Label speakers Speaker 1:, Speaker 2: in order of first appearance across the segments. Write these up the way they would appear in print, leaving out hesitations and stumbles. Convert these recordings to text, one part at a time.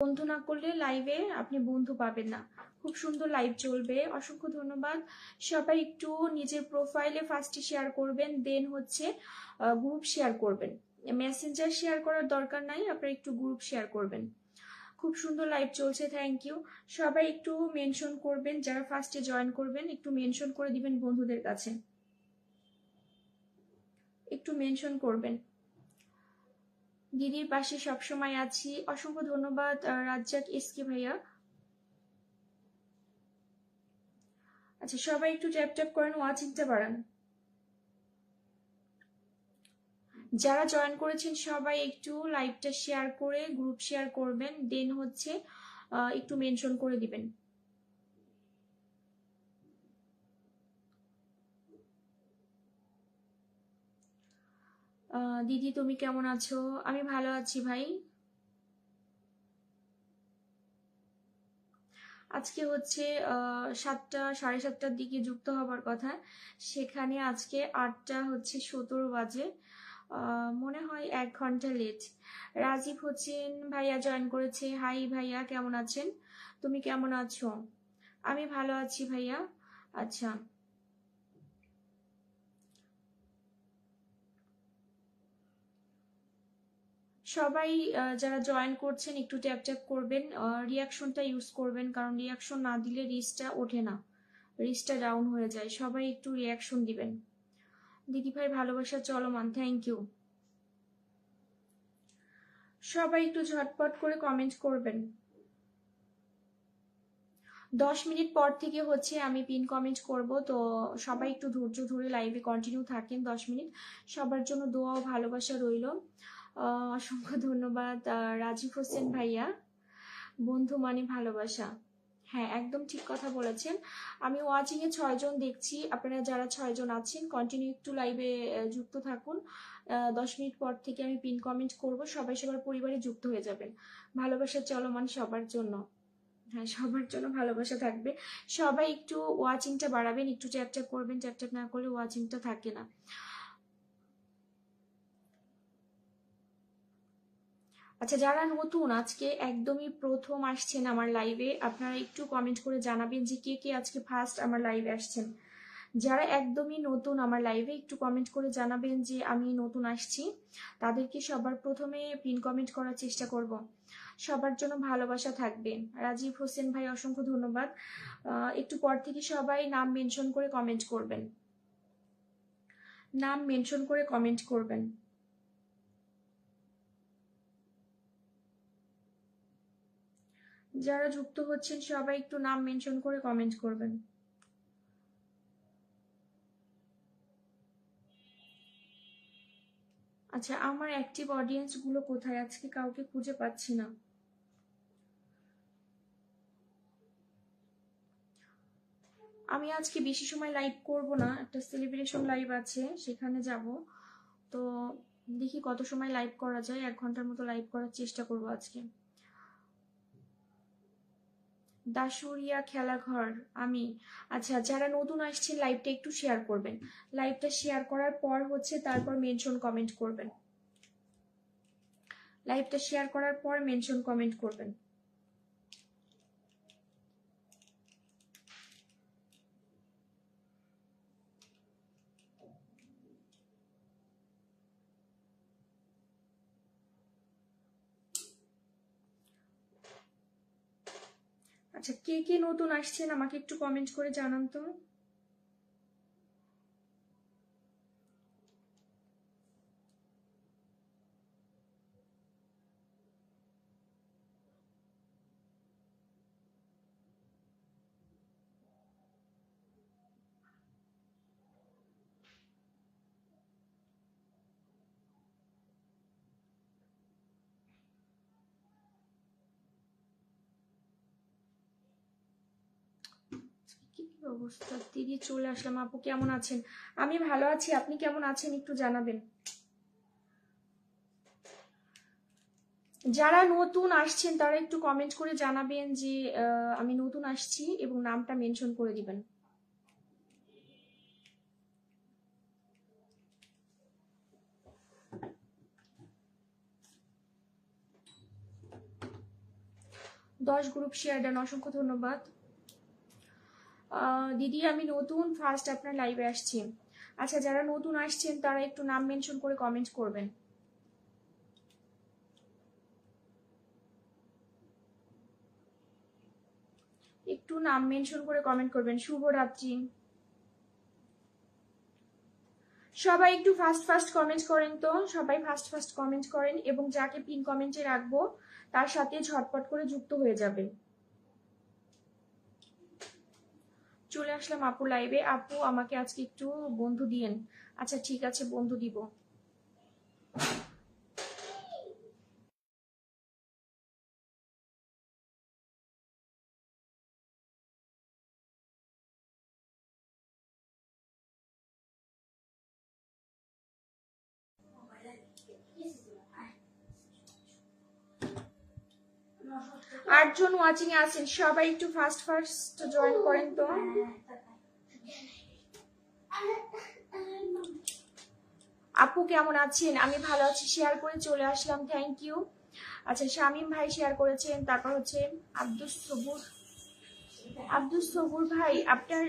Speaker 1: বন্ধু না করলে লাইভে আপনি বন্ধু পাবেন না। খুব সুন্দর লাইভ চলবে, অসংখ্য ধন্যবাদ। সবাই একটু নিজের প্রোফাইলে ফার্স্টে শেয়ার করবেন, দেন হচ্ছে গ্রুপ শেয়ার করবেন। মেসেঞ্জার শেয়ার করার দরকার নাই, আপনারা একটু গ্রুপ শেয়ার করবেন। খুব সুন্দর লাইভ চলছে, থ্যাংক ইউ। সবাই একটু মেনশন করবেন, যারা ফার্স্টে জয়েন করবেন একটু মেনশন করে দিবেন বন্ধুদের কাছে, একটু মেনশন করবেন। দিদির পাশে সবসময় আছি, অসংখ্য ধন্যবাদ রাজ্জাক এসকে ভাইয়া। আচ্ছা, সবাই একটু ট্যাপ ট্যাপ করেন, ওয়াচিংটা বাড়ান। যারা জয়েন করেছেন সবাই একটু লাইভটা শেয়ার করে গ্রুপ শেয়ার করবেন, দেন হচ্ছে একটু মেনশন করে দিবেন। দিদি তুমি কেমন আছো? আমি ভালো আছি ভাই। আজকে হচ্ছে 7টা 7:30টার দিকে যুক্ত হবার কথা, সেখানে আজকে 8টা 17 বাজে। মনে হয় 1 ঘন্টা লেট। রাজীব হোসেন ভাইয়া জয়েন করেছে। হাই ভাইয়া, কেমন আছেন? তুমি কেমন আছো? আমি ভালো আছি ভাইয়া। আচ্ছা, সবাই যারা জয়েন করছেন একটু ট্যাপ ট্যাপ করবেন, রিয়াকশনটা ইউজ করবেন, কারণ রিয়াকশন না দিলে রিচটা ওঠে না, রিচটা ডাউন হয়ে যায়। সবাই একটু রিয়াকশন দিবেন। দিদি ভাই ভালোবাসা চলমান, থ্যাংক ইউ। সবাই একটু ঝটপট করে কমেন্ট করবেন। 10 মিনিট পর থেকে হচ্ছে আমি পিন কমেন্ট করব, তো সবাই একটু ধৈর্য ধরে লাইভে কন্টিনিউ থাকেন 10 মিনিট। সবার জন্য দোয়া ও ভালোবাসা রইল। অসংখ্য ধন্যবাদ রাজীব হোসেন ভাইয়া। বন্ধু মানে ভালোবাসা, হ্যাঁ একদম ঠিক কথা বলেছেন। আমি ওয়াচিং এ 6 জন দেখছি, আপনারা যারা 6 জন আছেন কন্টিনিউ একটু লাইভে যুক্ত থাকুন। 10 মিনিট পর থেকে আমি পিন কমেন্ট করব, সবাই সবার পরিবারে যুক্ত হয়ে যাবেন। ভালোবাসা চলমান সবার জন্য, হ্যাঁ সবার জন্য ভালোবাসা থাকবে। সবাই একটু ওয়াচিংটা বাড়াবেন, একটু ট্যাপ ট্যাপ করবেন, ট্যাপ ট্যাপ না করলে ওয়াচিংটা থাকে না। আচ্ছা, যারা নতুন আজকে একদমই প্রথম আসছেন আমার লাইভে, আপনারা একটু কমেন্ট করে জানাবেন যে কে কে আজকে ফার্স্ট আমার লাইভে আসছেন। যারা একদমই নতুন আমার লাইভে একটু কমেন্ট করে জানাবেন যে আমি নতুন আসছি, তাদেরকে সবার প্রথমে পিন কমেন্ট করার চেষ্টা করব। সবার জন্য ভালোবাসা থাকবে। রাজীব হোসেন ভাই অসংখ্য ধন্যবাদ। একটু পর থেকে সবাই নাম মেনশন করে কমেন্ট করবেন, নাম মেনশন করে কমেন্ট করবেন। যারা যুক্ত হচ্ছেন সবাই একটু নাম মেনশন করে কমেন্ট করবেন। আচ্ছা, আমার অ্যাক্টিভ অডিয়েন্স গুলো কোথায়? আজকে কাউকে খুঁজে পাচ্ছি না। আমি আজকে বেশি সময় লাইভ করব না, একটা সেলিব্রেশন লাইভ আছে সেখানে যাব। তো দেখি কত সময় লাইভ করা যায়, 1 ঘন্টার মতো লাইভ করার চেষ্টা করব আজকে। দাসুরিয়া খেলাঘর আমি। আচ্ছা, যারা নতুন আসছেন লাইভটা একটু শেয়ার করবেন। লাইভটা শেয়ার করার পর হচ্ছে তারপর মেনশন কমেন্ট করবেন। লাইভটা শেয়ার করার পর মেনশন কমেন্ট করবেন। আচ্ছা, কে কে নতুন আসছেন আমাকে একটু কমেন্ট করে জানান তো। কি কি অবস্থা দিদি, চলে আসলাম। আপু কেমন আছেন? আমি ভালো আছি, আপনি কেমন আছেন একটু জানাবেন। যারা নতুন আসছেন তারা একটু কমেন্ট করে জানাবেন যে আমি নতুন আসছি এবং নামটা মেনশন করে দিবেন। 10 গ্রুপ শেয়ার দেন, অসংখ্য ধন্যবাদ। দিদি আমি নতুন, ফার্স্ট আপনার লাইভে আসছি। আচ্ছা, যারা নতুন আসছেন তারা একটু নাম মেনশন করে কমেন্ট করবেন। একটু নাম মেনশন করে কমেন্ট করবেন। শুভরাত্রি। সবাই একটু ফাস্ট ফাস্ট কমেন্ট করেন তো, সবাই ফাস্ট ফাস্ট কমেন্ট করেন, এবং যাকে পিন কমেন্টে রাখবো তার সাথে ঝটপট করে যুক্ত হয়ে যাবেন। চলে আসলাম আপু লাইভে। আপু আমাকে আজকে একটু বন্ধু দিয়েন। আচ্ছা ঠিক আছে, বন্ধু দিব। আটজন ওয়াচিং এ আছেন, সবাই একটু ফাস্ট ফাস্ট জয়েন করেন তো। আপু কেমন আছেন? আমি ভালো আছি, শেয়ার করে চলে আসলাম, থ্যাংক ইউ। আচ্ছা, শামীম ভাই শেয়ার করেছেন, তারপর হচ্ছে আব্দুস সবুর ভাই, আপনার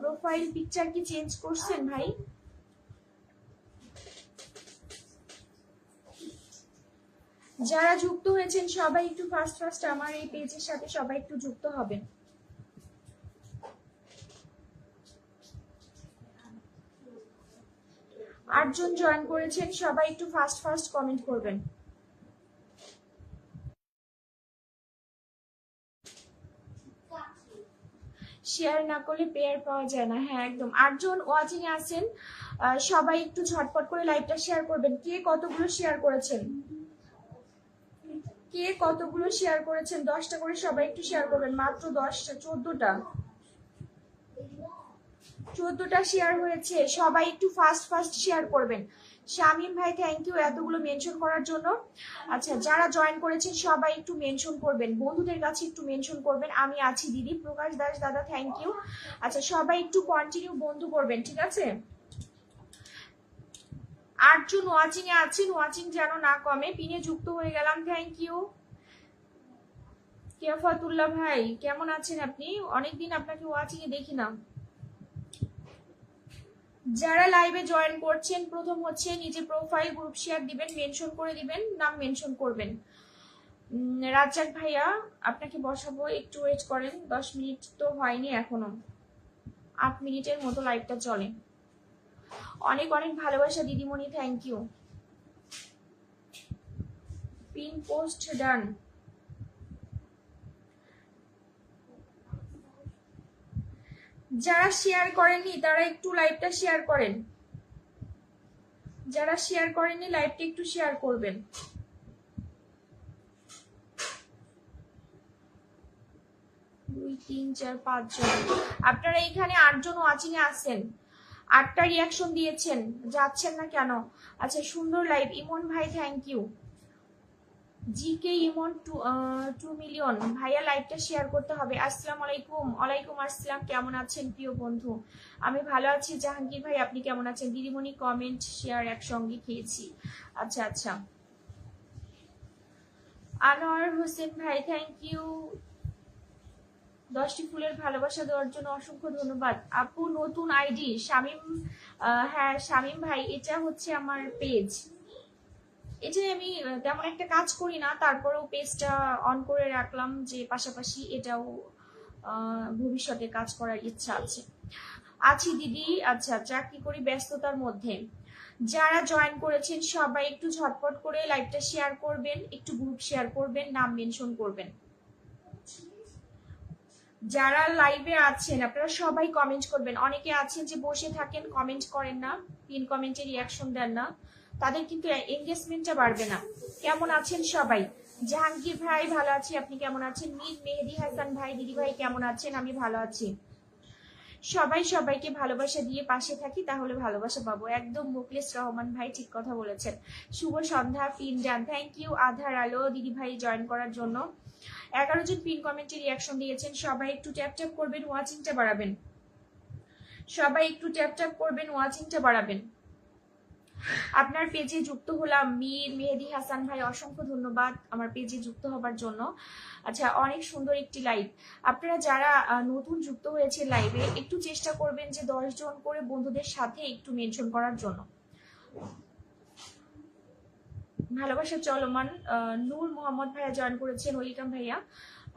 Speaker 1: প্রোফাইল পিকচার কি চেঞ্জ করছেন ভাই? যারা যুক্ত হয়েছেন সবাই একটু ফাস্ট ফাস্ট আমার এই পেজের সাথে সবাই একটু যুক্ত হবেন। আটজন জয়েন করেছেন, সবাই একটু ফাস্ট ফাস্ট কমেন্ট করবেন। শেয়ার না করলে পেয়ার পাওয়া যায় না। হ্যাঁ একদম, আটজন ওয়াচিং এ আছেন, সবাই একটু ঝটপট করে লাইভটা শেয়ার করবেন। কে কতগুলো শেয়ার করেছেন? কে কতগুলো শেয়ার করেছেন? 10টা করে সবাই একটু শেয়ার করবেন। মাত্র 10টা, 14টা শেয়ার হয়েছে, সবাই একটু ফাস্ট ফাস্ট শেয়ার করবেন। শামীম ভাই থ্যাংক ইউ এতগুলো মেনশন করার জন্য। আচ্ছা, যারা জয়েন করেছেন সবাই একটু মেনশন করবেন, বন্ধুদের কাছে একটু মেনশন করবেন আমি আছি দিদি। প্রকাশ দাস দাদা থ্যাংক ইউ। আচ্ছা, সবাই একটু কন্টিনিউ বন্ধু করবেন, ঠিক আছে? 8জন ওয়াচিং এ আছেন, ওয়াচিং যেন না কমে। পিনে যুক্ত হয়ে গেলাম, থ্যাংক ইউ। কেফাতুল্লাহ ভাই কেমন আছেন আপনি? অনেকদিন আপনাকে ওয়াচিং এ দেখি না। যারা লাইভে জয়েন করছেন, প্রথম হচ্ছে নিজে প্রোফাইল গ্রুপ শেয়ার দিবেন, মেনশন করে দিবেন, নাম মেনশন করবেন। রাজ্জাক ভাইয়া আপনাকে বসাবো, একটু ওয়েট করেন, 10 মিনিট তো হয়নি এখনো, 8 মিনিটের মতো লাইভটা চলে। অনেক অনেক ভালোবাসা দিদিমণি, থ্যাংক ইউ। পিন পোস্ট ডান। যারা শেয়ার করেননি তারা একটু লাইভটা শেয়ার করেন, যারা শেয়ার করেননি লাইভটা একটু শেয়ার করবেন। 2 3 4 5 জন, আপনারা এখানে 8জন ওয়াচিং এ আছেন, 8টা রিয়াকশন দিয়েছেন, যাচ্ছেন না কেন? আচ্ছা, সুন্দর লাইভ। ইমন ভাই thank you. GK Emon 2 million ভাইয়া, লাইভটা শেয়ার করতে হবে। আসসালামু আলাইকুম। ওয়ালাইকুম আসসালাম, কেমন আছেন প্রিয় বন্ধু? আমি ভালো আছি। জাহাঙ্গীর ভাই আপনি কেমন আছেন? দিদিমণি কমেন্ট শেয়ার একসঙ্গে খেয়েছি। আচ্ছা আচ্ছা। আনোয়ার হোসেন ভাই থ্যাংক ইউ, 10টি ফুলের ভালোবাসা দেওয়ার জন্য অসংখ্য ধন্যবাদ। আপু নতুন আইডি শামীম? হ্যাঁ শামীম ভাই, এটা হচ্ছে আমার পেজ। এটা আমি তেমন একটা কাজ করি না, তারপরেও পেজটা অন করে রাখলাম যে পাশাপাশি এটাও ভবিষ্যতে কাজ করার ইচ্ছা আছে। আছি দিদি। আচ্ছা, চাকরি করি, ব্যস্ততার মধ্যে। যারা জয়েন করেছেন সবাই একটু ঝটপট করে লাইভটা শেয়ার করবেন, একটু গ্রুপ শেয়ার করবেন, নাম মেনশন করবেন। যারা লাইভে আছেন আপনারা সবাই কমেন্ট করবেন। অনেকে আছেন যে বসে থাকেন, কমেন্ট করেন না, পিন কমেন্টে রিয়াকশন দেন না, তাদের কিন্তু এঙ্গেজমেন্টটা বাড়বে না। কেমন আছেন সবাই? জাহাঙ্গীর ভাই ভালো আছি, আপনি কেমন আছেন? মীর মেহেদি হাসান ভাই, দিদি ভাই কেমন আছেন? আমি ভালো আছি। সবাই সবাইকে ভালোবাসা দিয়ে পাশে থাকি, তাহলে ভালোবাসা পাবো। একদম মুখলেস রহমান ভাই ঠিক কথা বলেছেন। শুভ সন্ধ্যা, পিন ডান, থ্যাংক ইউ। আধার আলো দিদি ভাই জয়েন করার জন্য। 11 জন পিন কমেন্টে রিয়াকশন দিয়েছেন, সবাই একটু ট্যাপ ট্যাপ করবেন, ওয়াচিংটা বাড়াবেন। সবাই একটু ট্যাপ ট্যাপ করবেন, ওয়াচিংটা বাড়াবেন। আপনার পেজে যুক্ত হলাম মীর মেহেদি হাসান ভাই, অসংখ্য ধন্যবাদ আমার পেজে যুক্ত হবার জন্য। আচ্ছা, অনেক সুন্দর একটি লাইভ। আপনারা যারা নতুন যুক্ত হয়েছে লাইভে, একটু চেষ্টা করবেন যে 10 জন করে বন্ধুদের সাথে একটু মেনশন করার জন্য। ভালোবাসা চলমান, নূর মোহাম্মদ ভাইয়া জয়েন করেছেন, ওয়েলকাম ভাইয়া।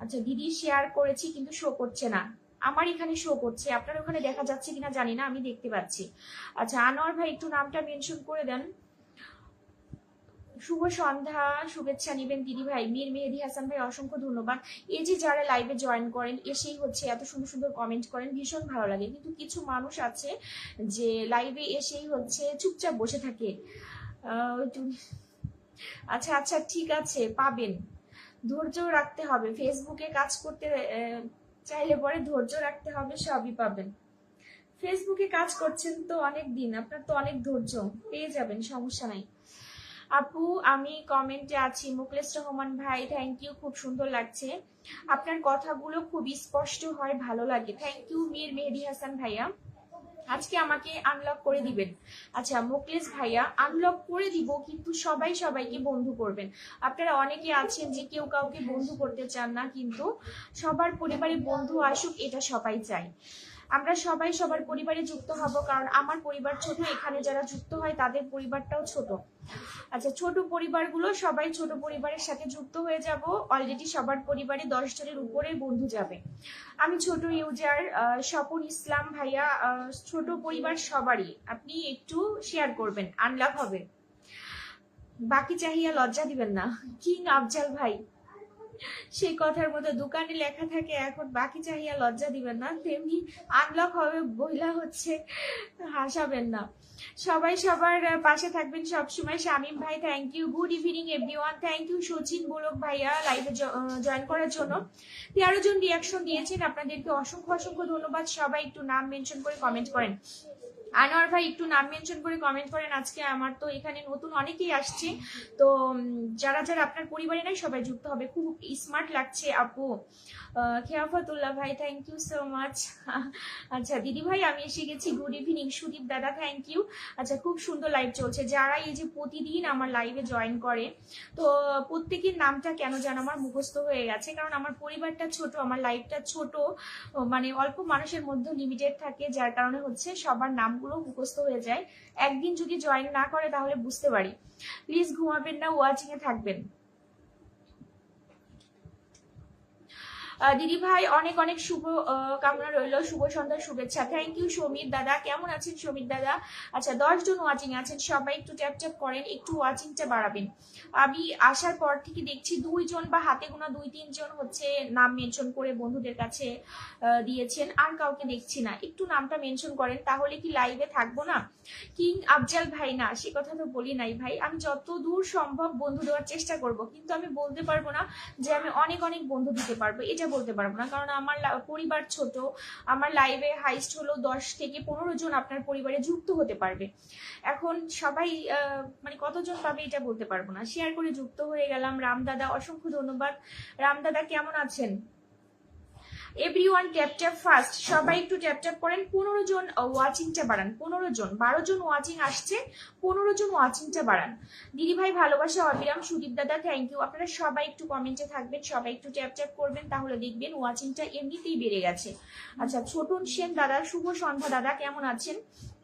Speaker 1: আচ্ছা দিদি, শেয়ার করেছি কিন্তু শো করছে না। আমার এখানে শো করছে, আপনার ওখানে দেখা যাচ্ছে কিনা জানি না, আমি দেখতে পাচ্ছি। আচ্ছা আনোয়ার ভাই, একটু নামটা মেনশন করে দেন। শুভ সন্ধ্যা, শুভেচ্ছা নিবেন দিদি ভাই। মীর মেহেদি হাসান ভাই, অসংখ্য ধন্যবাদ। এই যে যারা লাইভে জয়েন করেন, এসেই হচ্ছে এত সুন্দর সুন্দর কমেন্ট করেন, ভীষণ ভালো লাগে। কিন্তু কিছু মানুষ আছে যে লাইভে এসেই হচ্ছে চুপচাপ বসে থাকে। আচ্ছা আচ্ছা, ঠিক আছে, পাবেন। ধৈর্য রাখতে হবে, ফেসবুকে কাজ করতে চাইলে পরে ধৈর্য রাখতে হবে, সবই পাবেন। ফেসবুকে কাজ করছেন তো অনেক দিন, আপনার তো অনেক ধৈর্য, পেয়ে যাবেন, সমস্যা নাই। আপু আমি কমেন্টে আছি। মুকলেশ রহমান ভাই, থ্যাংক ইউ, খুব সুন্দর লাগছে আপনার কথাগুলো, খুব স্পষ্ট হয়, ভালো লাগে। থ্যাংক ইউ মীর মেহেদি হাসান ভাইয়া। আজকে আমাকে আনলক করে দিবেন। আচ্ছা মুকলেশ ভাইয়া, আনলক করে দিব, কিন্তু সবাই সবাইকে বন্ধু করবেন। আপনারা অনেকে আছেন যে কেউ কাউকে বন্ধু করতে চান না, কিন্তু সবার পরিবারে বন্ধু আসুক, এটা সবাই চায়। আমরা সবাই সবার পরিবারে যুক্ত হব, কারণ আমার পরিবার ছোট, এখানে যারা যুক্ত হয় তাদের পরিবারটাও ছোট। আচ্ছা, ছোট পরিবারগুলো সবাই ছোট পরিবারের সাথে যুক্ত হয়ে যাব। অলরেডি সবার পরিবারে 10 জনের উপরে বন্ধু যাবে। আমি ছোট ইউজার স্বপন ইসলাম ভাইয়া, ছোট পরিবার সবারই, আপনি একটু শেয়ার করবেন, আনলক হবে। বাকি চাহিয়া লজ্জা দিবেন না, কিং আফজাল ভাই। সেই কথার মতো দোকানে লেখা থাকে, এখন বাকি চাহিয়া লজ্জা দিবেন না, তেমনি আনলক হবে বইলা হচ্ছে হাসাবেন না। সবাই সবার পাশে থাকবেন সবসময়। শামীম ভাই, thank you. Good evening everyone, thank you Sachin বোলক ভাইয়া লাইভে জয়েন করার জন্য। 13 জন রিয়াকশন দিয়েছেন, আপনাদেরকে অসংখ্য অসংখ্য ধন্যবাদ। সবাই একটু নাম মেনশন করে কমেন্ট করেন। আনোয়ার ভাই একটু নাম মেনশন করে কমেন্ট করেন। আজকে আমার তো এখানে নতুন অনেকেই আসছে, তো যারা যারা আপনার পরিবারে নাই সবাই যুক্ত হবে। খুব স্মার্ট লাগছে আপু। খেয়াফাতুল্লাহ ভাই, থ্যাংক ইউ সো মাচ। আচ্ছা দিদি ভাই, আমি এসে গেছি। গুড ইভিনিং সুদীপ দাদা, থ্যাংক ইউ। আচ্ছা, খুব সুন্দর লাইভ চলছে। যারা এই যে প্রতিদিন আমার লাইভে জয়েন করে, তো প্রত্যেকের নামটা কেন যেন আমার মুখস্থ হয়ে গেছে, কারণ আমার পরিবারটা ছোট, আমার লাইভটা ছোট, মানে অল্প মানুষের মধ্যে লিমিটেড থাকে, যার কারণে হচ্ছে সবার নামগুলো মুখস্থ হয়ে যায়। একদিন যদি জয়েন না করে তাহলে বুঝতে পারি। প্লিজ ঘুমাবেন না, ওয়াচিং এ থাকবেন। দিদি ভাই অনেক অনেক শুভ কামনা রইল, শুভ সন্ধ্যার শুভেচ্ছা। থ্যাংক ইউ সমীর দাদা, কেমন আছেন সমীর দাদা? আচ্ছা 10 জন ওয়াচিং আছেন, সবাই একটু ট্যাপ ট্যাপ করেন, একটু ওয়াচিংটা বাড়াবেন। আমি আসার পর থেকে দেখছি 2 জন বা হাতে গোনা 2-3 জন হচ্ছে নাম মেনশন করে বন্ধুদের কাছে দিয়েছেন, আর কাউকে দেখছি না। একটু নামটা মেনশন করেন, তাহলে কি লাইভে থাকবো না? কিং আফজাল ভাই, না সে কথা তো বলি নাই ভাই, আমি যত দূর সম্ভব বন্ধু দেওয়ার চেষ্টা করব, কিন্তু আমি বলতে পারবো না যে আমি অনেক অনেক বন্ধু দিতে পারবো, এটা বলতে পারবো না, কারণ আমার পরিবার ছোট। আমার লাইভে হাইস্ট হলো 10 থেকে 15 জন আপনার পরিবারে যুক্ত হতে পারবে। এখন সবাই মানে কতজন পাবে এটা বলতে পারবো না। শেয়ার করে যুক্ত হয়ে গেলাম। রামদাদা, অসংখ্য ধন্যবাদ। রামদাদা কেমন আছেন? এভরিওয়ান ট্যাপ ট্যাপ ফার্স্ট, সবাই একটু ট্যাপ ট্যাপ করেন। 15 জন ওয়াচিংটা বাড়ান, 15 জন, 12 জন ওয়াচিং আসছে, 15 জন ওয়াচিংটা বাড়ান। দিদি ভাই ভালোবাসা অবিরাম, সুদীপ দাদা থ্যাংক ইউ। আপনারা সবাই একটু কমেন্টে থাকবেন, সবাই একটু ট্যাপ ট্যাপ করবেন, তাহলে দেখবেন ওয়াচিংটা এমনিতেই বেড়ে গেছে। আচ্ছা ছোটন সেন দাদা, শুভ সন্ধ্যা দাদা, কেমন আছেন?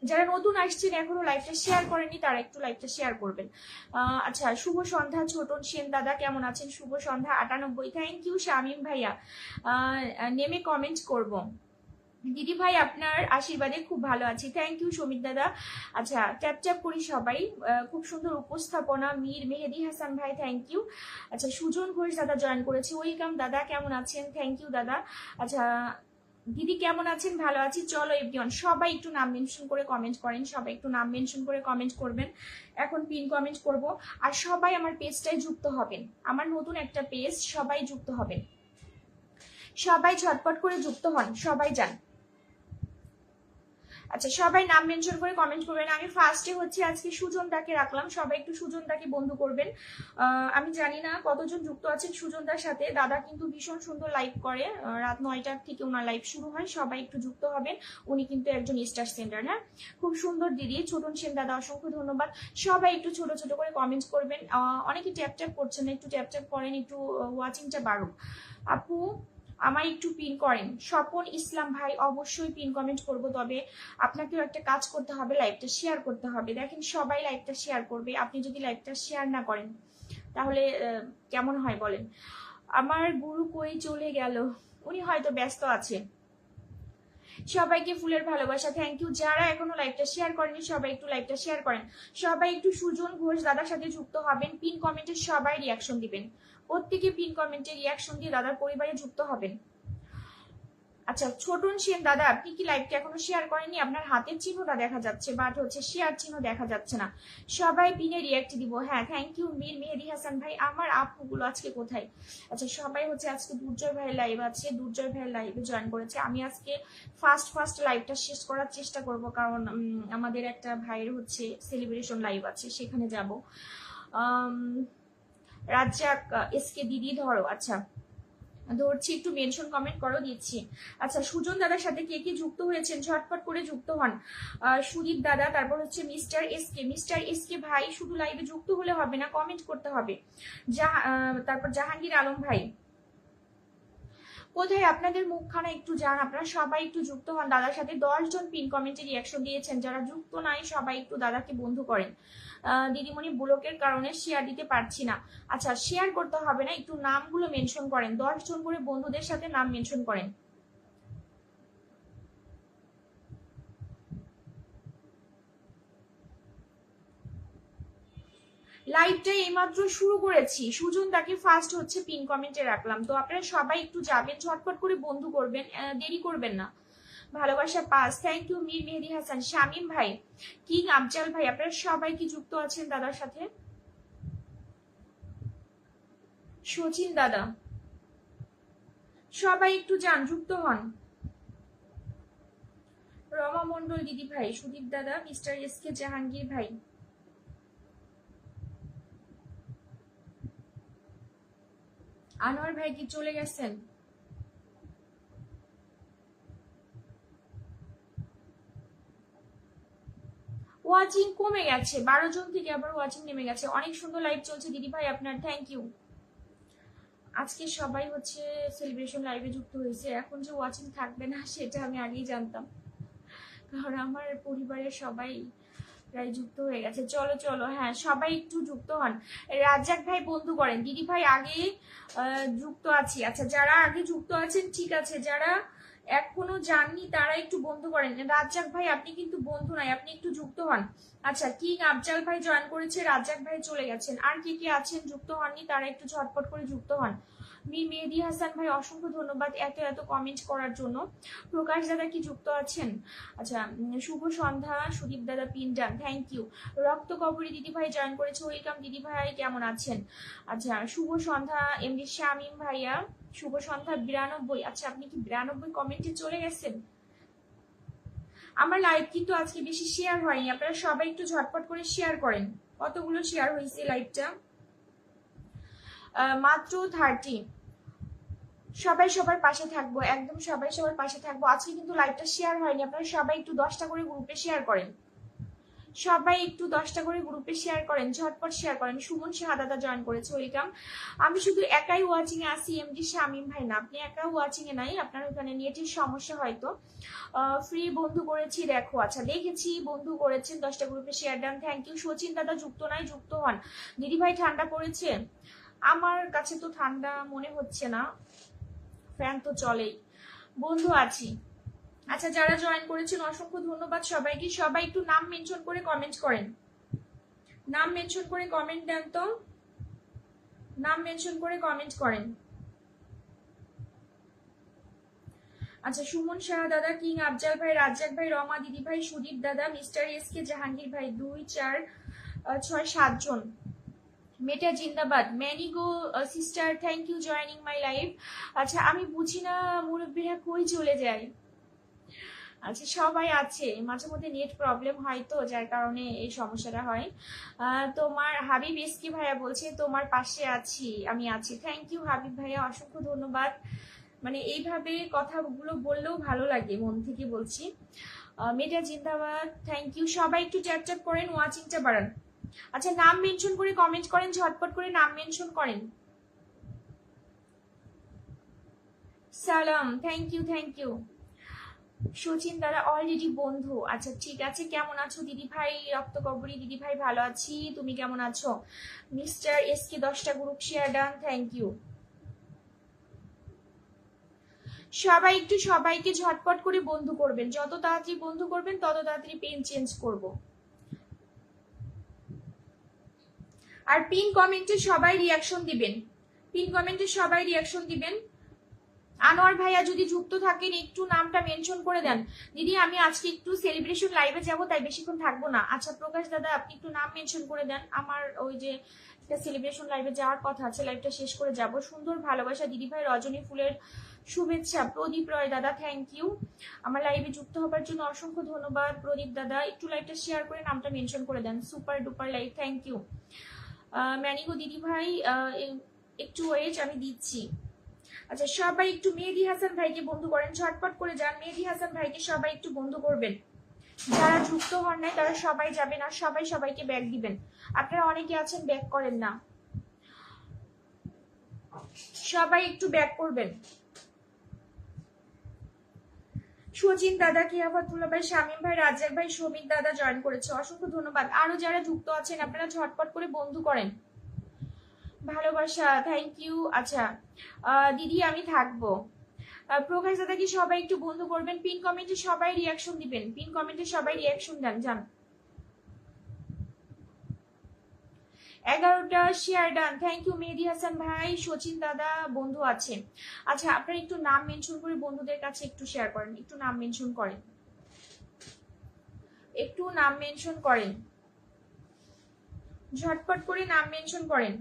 Speaker 1: যারা নতুন আসছেন এখনো লাইভটা শেয়ার করেনি, তারা একটু লাইভটা শেয়ার করবেন। আচ্ছা শুভ সন্ধ্যা ছোটন সেন দাদা, কেমন আছেন? শুভ সন্ধ্যা 98, থ্যাংক ইউ শামীম ভাইয়া। নেমে কমেন্ট করব। দিদি ভাই আপনার আশীর্বাদে খুব ভালো আছি, থ্যাংক ইউ সমীর দাদা। আচ্ছা ট্যাপ ট্যাপ করি সবাই, খুব সুন্দর উপস্থাপনা। মীর মেহেদি হাসান ভাই, থ্যাংক ইউ। আচ্ছা সুজন ঘোষ দাদা জয়েন করেছি, ওয়েলকাম দাদা, কেমন আছেন? থ্যাংক ইউ দাদা। আচ্ছা দিদি কেমন আছেন? ভালো আছি। চলো এভরিওয়ান সবাই একটু নাম মেনশন করে কমেন্ট করেন, সবাই একটু নাম মেনশন করে কমেন্ট করবেন। এখন পিন কমেন্ট করব, আর সবাই আমার পেজটায় যুক্ত হবেন। আমার নতুন একটা পেজ, সবাই যুক্ত হবেন, সবাই ঝটপট করে যুক্ত হন, সবাই যান। আচ্ছা সবাই নাম মেনশন করে কমেন্ট করবেন। আমি ফার্স্টে হচ্ছে আজকে সুজনদাকে রাখলাম, সবাই একটু সুজনদাকে বন্ধু করবেন। আমি জানি না কতজন যুক্ত আছেন সুজনদার সাথে। দাদা কিন্তু ভীষণ সুন্দর লাইভ করে, রাত 9টার থেকে ওনার লাইভ শুরু হয়, সবাই একটু যুক্ত হবেন। উনি কিন্তু একজন স্টার সেন্টার, হ্যাঁ খুব সুন্দর দিদি। ছোটন সেন দাদা অসংখ্য ধন্যবাদ। সবাই একটু ছোট ছোট করে কমেন্ট করবেন। অনেকে ট্যাপ ট্যাপ করছেন, একটু ট্যাপ ট্যাপ করেন, একটু ওয়াচিংটা বাড়ুক। আপু আমায় একটু পিন করেন। স্বপন ইসলাম ভাই অবশ্যই পিন কমেন্ট করব, তবে আপনাকেও একটা কাজ করতে হবে, লাইভটা শেয়ার করতে হবে। দেখেন সবাই লাইভটা শেয়ার করবে, আপনি যদি লাইভটা শেয়ার না করেন তাহলে কেমন হয় বলেন। আমার গুরু কই চলে গেল, উনি হয়তো ব্যস্ত আছে। সবাইকে ফুলের ভালোবাসা, থ্যাংক ইউ। যারা এখনো লাইভটা শেয়ার করেনি সবাই একটু লাইভটা শেয়ার করেন। সবাই একটু সুজন ঘোষ দাদার সাথে যুক্ত হবেন, পিন কমেন্টে সবাই রিয়াকশন দিবেন, প্রত্যেকে পিন কমেন্টে রিয়াকশন দিয়ে দাদার পরিবারে যুক্ত হবেন। আচ্ছা ছোটন সেন দাদা আপনি কি লাইভটা এখনো শেয়ার করেননি? আপনার হাতের চিহ্নটা দেখা যাচ্ছে বাট হচ্ছে শেয়ার চিহ্ন দেখা যাচ্ছে না। সবাই পিনে রিয়াক্ট দিব। হ্যাঁ থ্যাংক ইউ মীর মেহেদি হাসান ভাই। আমার আপুগুলো আজকে কোথায়? আচ্ছা সবাই হচ্ছে আজকে দুর্জয় ভাইয়ের লাইভ আছে, দুর্জয় ভাইয়ের লাইভে জয়েন করেছে। আমি আজকে ফার্স্ট লাইভটা শেষ করার চেষ্টা করব, কারণ আমাদের একটা ভাইয়ের হচ্ছে সেলিব্রেশন লাইভ আছে, সেখানে যাব। রাজ্জাক এসকে দিদি ধরো, আচ্ছা ধরছি, একটু মেনশন কমেন্ট করো, দিচ্ছি। আচ্ছা সুজন দাদার সাথে কে কে যুক্ত হয়েছেন ঝটপট করে যুক্ত হন। সুদীপ দাদা, তারপর হচ্ছে মিস্টার এসকে ভাই, শুধু লাইভে যুক্ত হলে হবে না, কমেন্ট করতে হবে। তারপর জাহাঙ্গীর আলম ভাই, কোথায় আপনাদের মুখখানা একটু যান, আপনারা সবাই একটু যুক্ত হন দাদার সাথে। 10 জন পিন কমেন্টে রিয়াকশন দিয়েছেন, যারা যুক্ত নাই সবাই একটু দাদাকে বন্ধু করেন। দিদিমণি ব্লকের কারণে শেয়ার দিতে পারছি না। আচ্ছা শেয়ার করতে হবে না, একটু নামগুলো মেনশন করেন, 10 জন করে বন্ধুদের সাথে নাম মেনশন করেন। লাইভটা এইমাত্র শুরু করেছি, সুজন তাকে ফার্স্ট হচ্ছে পিন কমেন্টে রাখলাম, তো আপনারা সবাই একটু যাবেন, ঝটপট করে বন্ধু করবেন, দেরি করবেন না। ভালোবাসা pass, thank you Mir Mehedi Hasan, Shamim ভাই, কিং আফজাল ভাই, আপনারা সবাই কি যুক্ত আছেন দাদার সাথে? সচিন দাদা, সবাই একটু যান, যুক্ত হন। রমা মন্ডল দিদি ভাই, সুদীপ দাদা, মিস্টার এসকে, জাহাঙ্গীর ভাই, আনোয়ার ভাই কি চলে গেছেন? ওয়াচিং কমে গেছে, 12 জন থেকে আবার ওয়াচিং নেমে গেছে। অনেক সুন্দর লাইভ চলছে দিদি ভাই আপনার, থ্যাংক ইউ। আজকে সবাই হচ্ছে সেলিব্রেশন লাইভে যুক্ত হয়েছে, এখন যে ওয়াচিং থাকবে না সেটা আমি আগেই জানতাম, কারণ আমার পরিবারের সবাই প্রায় যুক্ত হয়ে গেছে। চলো চলো, হ্যাঁ সবাই একটু যুক্ত হন। রাজ্জাক ভাই বন্ধু করেন, দিদি ভাই আগে যুক্ত আছি। আচ্ছা যারা আগে যুক্ত আছেন ঠিক আছে, যারা এখনো যাননি তারা একটু বন্ধু করেন। রাজ্জাক ভাই আপনি কিন্তু বন্ধু নাই, আপনি একটু যুক্ত হন। আচ্ছা কিং আফজাল ভাই জয়েন করেছে, রাজ্জাক ভাই চলে গেছেন, আর কে কে আছেন যুক্ত হননি তারা একটু ঝটপট করে যুক্ত হন। মীর মেহেদি হাসান ভাই অসংখ্য ধন্যবাদ এত কমেন্ট করার জন্য। প্রকাশ দাদা কি যুক্ত আছেন? আচ্ছা শুভ সন্ধ্যা সুদীপ দাদা, পিন ডান, থ্যাংক ইউ। রক্ত কবরী দিদি ভাই জয়েন করেছে, ওয়েলকাম দিদি ভাই, কেমন আছেন? আচ্ছা শুভ সন্ধ্যা এমডি শামীম ভাইয়া, শুভ সন্ধ্যা 92। আচ্ছা আপনি কি 92 কমেন্টে চলে গেছেন? আমার লাইভ কিন্তু আজকে বেশি শেয়ার হয়নি, আপনারা সবাই একটু ঝটপট করে শেয়ার করেন। কতগুলো শেয়ার হয়েছে লাইভটা? মাত্র 30। সবাই সবার পাশে থাকবো, একদম সবাই সবার পাশে থাকবো। আজকে কিন্তু লাইভটা শেয়ার হয়নি, আপনারা সবাই একটু 10টা করে গ্রুপে শেয়ার করেন, সবাই একটু 10টা করে গ্রুপে শেয়ার করেন, ঝটপট শেয়ার করেন। সুমন শাহ দাদা জয়েন করেছে, ওয়েলকাম। আমি শুধু একাই ওয়াচিং এ আসি, এমডি শামীম ভাই না, আপনি একা ওয়াচিং এ নাই, আপনার ওখানে নেটের সমস্যা হয়তো। ফ্রি বন্ধু করেছি দেখো, আচ্ছা দেখেছি বন্ধু করেছেন, 10টা গ্রুপে share done, thank you. Sachin দাদা যুক্ত নাই, যুক্ত হন। দিদি ভাই ঠান্ডা পড়েছে? আমার কাছে তো ঠান্ডা মনে হচ্ছে না, ফ্যান তো চলেই, বন্ধু আছি। আচ্ছা যারা জয়েন করেছেন অসংখ্য ধন্যবাদ সবাইকে। সবাই একটু নাম মেনশন করে কমেন্ট করেন, নাম মেনশন করে কমেন্ট দেন তো, নাম মেনশন করে কমেন্ট করেন। আচ্ছা সুমন শাহ দাদা, কিং আফজাল ভাই, রাজ্জাক ভাই, রমা দিদি ভাই, সুদীপ দাদা, মিস্টার এসকে, জাহাঙ্গীর ভাই, 2 4 6 7 জন। মেটা জিন্দাবাদ, ম্যানিগো sister, thank you joining my live. আচ্ছা আমি বুঝি না মুরব্বীরা কই চলে যায়। আচ্ছা সবাই আছে, মাঝে মধ্যে নেট প্রবলেম হয় তো যার কারণে এই সমস্যাটা হয়। তোমার হাবিব এসকি ভাইয়া বলছে তোমার পাশে আছি, আমি আছি। থ্যাংক ইউ হাবিব ভাইয়া, অসংখ্য ধন্যবাদ। মানে এইভাবে কথাগুলো বললেও ভালো লাগে, মন থেকে বলছি। মেয়েটা জিন্দাবাদ, থ্যাংক ইউ। সবাই একটু চ্যাট চ্যাট করেন, ওয়াচিংটা বাড়ান। আচ্ছা নাম মেনশন করে কমেন্ট করেন, ঝটপট করে নাম মেনশন করেন। সালাম, thank you thank you. Sachin দাদা অলরেডি বন্ধু, আচ্ছা ঠিক আছে। কেমন আছো দিদি ভাই? রক্ত কবরী দিদি ভাই, ভালো আছি, তুমি কেমন আছো? মিস্টার এসকে 10টা group share done, thank you. সবাই একটু সবাইকে ঝটপট করে বন্ধু করবেন, যত তাড়াতাড়ি বন্ধু করবেন তত তাড়াতাড়ি পেন চেঞ্জ করব। আর পিন কমেন্টে সবাই রিয়াকশন দিবেন, পিন কমেন্টে সবাই রিয়াকশন দিবেন। আনোয়ার ভাইয়া যদি যুক্ত থাকেন একটু নামটা মেনশন করে দেন। দিদি আমি আজকে একটু সেলিব্রেশন লাইভে যাব, তাই বেশিক্ষণ থাকবো না। আচ্ছা প্রকাশ দাদা আপনি একটু নাম মেনশন করে দেন, আমার ওই যে একটা সেলিব্রেশন লাইভে যাওয়ার কথা আছে, লাইভটা শেষ করে যাব। সুন্দর ভালোবাসা দিদি ভাই, রজনী ফুলের শুভেচ্ছা। প্রদীপ রয় দাদা থ্যাংক ইউ, আমার লাইভে যুক্ত হবার জন্য অসংখ্য ধন্যবাদ। প্রদীপ দাদা একটু লাইভটা শেয়ার করে নামটা মেনশন করে দেন, super duper live, thank you. ম্যানিগো দিদি ভাই একটু ওয়েট, আমি দিচ্ছি। আচ্ছা সবাই একটু মেহেদি হাসান ভাইকে বন্ধু করেন, ঝটপট করে যান। মেহেদি হাসান ভাইকে সবাই একটু বন্ধু করবেন, যারা যুক্ত হন নাই তারা সবাই যাবেন, আর সবাই সবাইকে ব্যাগ দিবেন। আপনারা অনেকে আছেন ব্যাগ করেন না, সবাই একটু ব্যাগ করবেন। সচিন দাদা, কিয়াফাতুল্লাহ ভাই, শামীম ভাই, রাজ্জাক ভাই, শমিক দাদা জয়েন করেছে, অসংখ্য ধন্যবাদ। আরো যারা যুক্ত আছেন আপনারা ঝটপট করে বন্ধু করেন, ভালোবাসা, থ্যাংক ইউ। আচ্ছা দিদি আমি থাকবো। প্রকাশ দাদা কি সবাই একটু বন্ধু করবেন, পিন কমেন্টে সবাই রিয়াকশন দিবেন, পিন কমেন্টে সবাই রিয়াকশন দেন, যান। 11টা শেয়ার ডান, থ্যাংক ইউ। মেহেদি হাসান ভাই, সচিন দাদা বন্ধু আছে। আচ্ছা আপনারা একটু নাম মেনশন করে বন্ধুদের কাছে একটু শেয়ার করেন, একটু নাম মেনশন করেন, একটু নাম মেনশন করেন, ঝটপট করে নাম মেনশন করেন।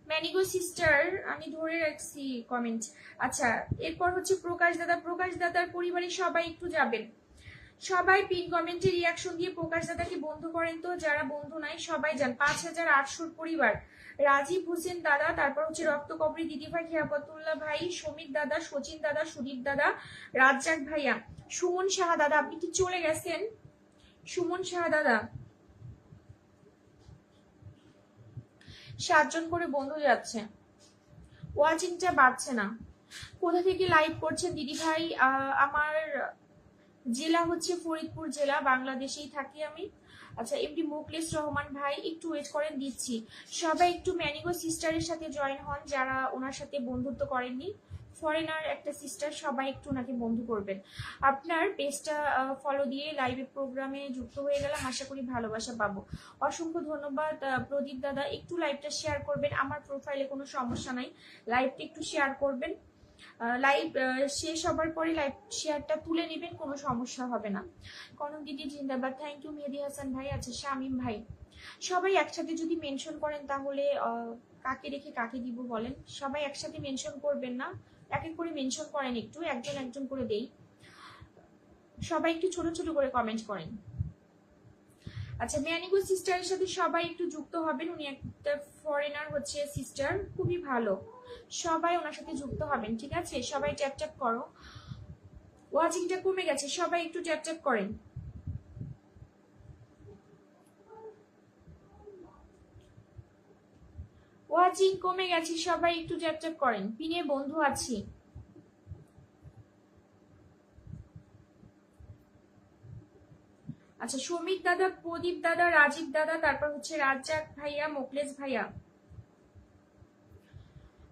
Speaker 1: ম্যানিগো সিস্টার আমি ধরে রাখছি কমেন্ট। আচ্ছা এরপর হচ্ছে প্রকাশ দাদা, প্রকাশ দাদার পরিবারের সবাই একটু যাবেন, সবাই পিন কমেন্টে রিয়াকশন দিয়ে প্রকাশ দাদাকে বন্ধু করেন তো, যারা বন্ধু নাই সবাই যান। 5800 পরিবার। রাজীব হোসেন দাদা, তারপর হচ্ছে রক্ত কবরী দিদি ভাই, খেয়াপতুল্লাহ ভাই, শমিক দাদা, সচিন দাদা, সুদীপ দাদা, রাজ্জাক ভাইয়া, সুমন সাহা দাদা, আপনি কি চলে গেছেন? সুমন সাহা দাদা, 7 জন করে বন্ধু যাচ্ছে, ওয়াচিংটা বাড়ছে না। কোথা থেকে লাইভ করছেন দিদি ভাই? আমার জেলা হচ্ছে ফরিদপুর জেলা, বাংলাদেশেই থাকি আমি। আচ্ছা এমডি মুখলেস রহমান ভাই, একটু ওয়েট করেন, দিচ্ছি। সবাই একটু ম্যানিগো সিস্টারের সাথে জয়েন হন যারা ওনার সাথে বন্ধুত্ব করেননি, ফরেনার একটা সিস্টার, সবাই একটু ওনাকে বন্ধু করবেন। আপনার পেজটা ফলো দিয়ে লাইভে প্রোগ্রামে যুক্ত হয়ে গেলাম, আশা করি ভালোবাসা পাবো। অসংখ্য ধন্যবাদ প্রদীপ দাদা, একটু লাইভটা শেয়ার করবেন, আমার প্রোফাইলে কোনো সমস্যা নাই, লাইভটা একটু শেয়ার করবেন। লাইভ শেষ হবার পরে লাইভ শেয়ারটা তুলে নেবেন, কোনো সমস্যা হবে না। কনক দিদি জিন্দাবাদ, থ্যাংক ইউ। মেহেদি হাসান ভাই, আচ্ছা শামীম ভাই, সবাই একসাথে যদি মেনশন করেন তাহলে কাকে রেখে কাকে দিব বলেন? সবাই একসাথে মেনশন করবেন না, এক এক করে মেনশন করেন, একটু একজন একজন করে দেই। সবাই একটু ছোট ছোট করে কমেন্ট করেন। আচ্ছা ম্যানিগো সিস্টারের সাথে সবাই একটু যুক্ত হবেন, উনি একটা ফরেনার হচ্ছে সিস্টার, খুবই ভালো, সবাই ওনার সাথে যুক্ত হবেন, ঠিক আছে? সবাই ট্যাপ ট্যাপ করো, ওয়াচিংটা কমে গেছে, সবাই একটু ট্যাপ ট্যাপ করেন। ওয়াচিং কমে গেছে, সবাই একটু ট্যাপ ট্যাপ করেন। পিনে বন্ধু আছি। আচ্ছা শমিক দাদা, প্রদীপ দাদা, রাজীব দাদা, তারপর হচ্ছে রাজ্জাক ভাইয়া, মোকলেশ ভাইয়া,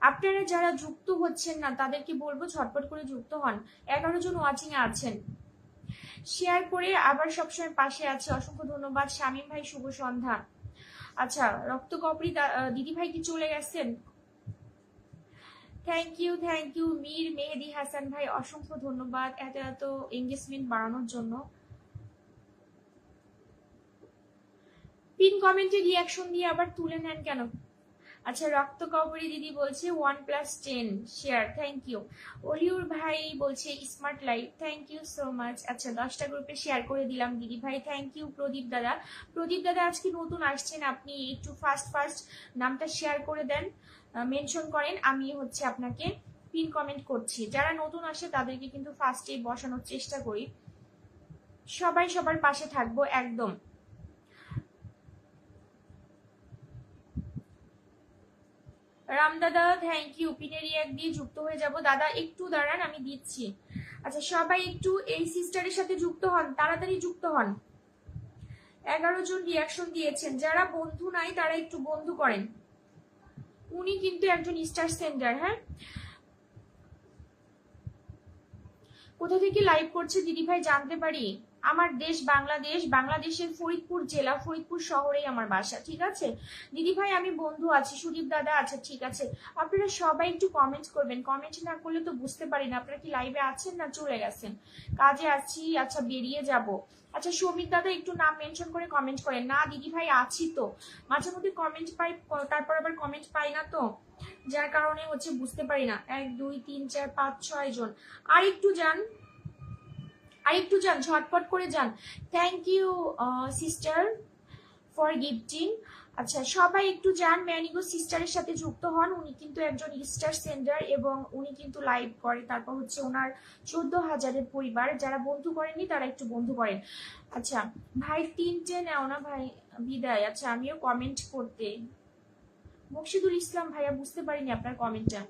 Speaker 1: আপনারা যারা যুক্ত হচ্ছেন না তাদেরকে বলবো ঝটপট করে যুক্ত হন। 11 জন ওয়াচিং এ আছেন, শেয়ার করে আবার সবসময় পাশে আছে, অসংখ্য ধন্যবাদ। শামীম ভাই শুভ সন্ধ্যা। আচ্ছা রক্ত কপরি দিদি ভাই কি চলে গেছেন? Thank you thank you. Mir Mehedi Hasan ভাই, অসংখ্য ধন্যবাদ এত এত এঙ্গেজমেন্ট বাড়ানোর জন্য। পিন কমেন্টে রিয়াকশন দিয়ে আবার তুলে নেন কেন? আচ্ছা, রক্ত কবরী দিদি বলছে 1+10 শেয়ার, থ্যাংক ইউ। অলিউর ভাই বলছে smart life, thank you so much. আচ্ছা, 10টা গ্রুপে শেয়ার করে দিলাম দিদি ভাই, থ্যাংক ইউ। প্রদীপ দাদা, প্রদীপ দাদা আজকে নতুন আসছেন, আপনি একটু ফার্স্ট নামটা শেয়ার করে দেন, মেনশন করেন, আমি হচ্ছে আপনাকে পিন কমেন্ট করছি। যারা নতুন আসে তাদেরকে কিন্তু ফার্স্টেই বসানোর চেষ্টা করি, সবাই সবার পাশে থাকবো একদম। রাম দাদা থ্যাংক ইউ, পিনের রিয়াক্ট দিয়ে যুক্ত হয়ে যাব। দাদা একটু দাঁড়ান, আমি দিচ্ছি। আচ্ছা, সবাই একটু এই সিস্টারের সাথে যুক্ত হন, তাড়াতাড়ি যুক্ত হন। 11 জন রিয়াকশন দিয়েছেন, যারা বন্ধু নাই তারা একটু বন্ধু করেন। উনি কিন্তু একজন স্টার সেন্ডার। হ্যাঁ, কোথা থেকে লাইভ করছে দিদি ভাই জানতে পারি? আমার দেশ বাংলাদেশ, বাংলাদেশের ফরিদপুর জেলা, ফরিদপুর শহরেই আমার বাসা। ঠিক আছে দিদি ভাই, আমি বন্ধু আছি, সুদীপ দাদা আছে। ঠিক আছে, আপনারা সবাই একটু কমেন্ট করবেন, কমেন্ট না করলে তো বুঝতে পারি না আপনারা কি লাইভে আছেন না চলে গেছেন। কাজে আছি, আচ্ছা বেরিয়ে যাব। আচ্ছা, সৌমিক দাদা একটু নাম মেনশন করে কমেন্ট করেন। না দিদি ভাই আছি তো, মাঝে মধ্যে কমেন্ট পাই, তারপর আবার কমেন্ট পাই না, তো যার কারণে হচ্ছে বুঝতে পারি না। 1 2 3 4 5 6 জন, আর একটু যান, আর একটু যান, ঝটপট করে যান। Thank you sister for gifting. আচ্ছা, সবাই একটু যান, ম্যানিগো সিস্টারের সাথে যুক্ত হন। উনি কিন্তু একজন স্টার সেন্ডার এবং উনি কিন্তু লাইভ করে, তারপর হচ্ছে ওনার 14,000-এর পরিবার। যারা বন্ধু করেননি তারা একটু বন্ধু করেন। আচ্ছা ভাই, 3টে নেও না ভাই, বিদায়। আচ্ছা, আমিও কমেন্ট করতে, মুর্শিদুল ইসলাম ভাইয়া, বুঝতে পারিনি আপনার কমেন্টটা।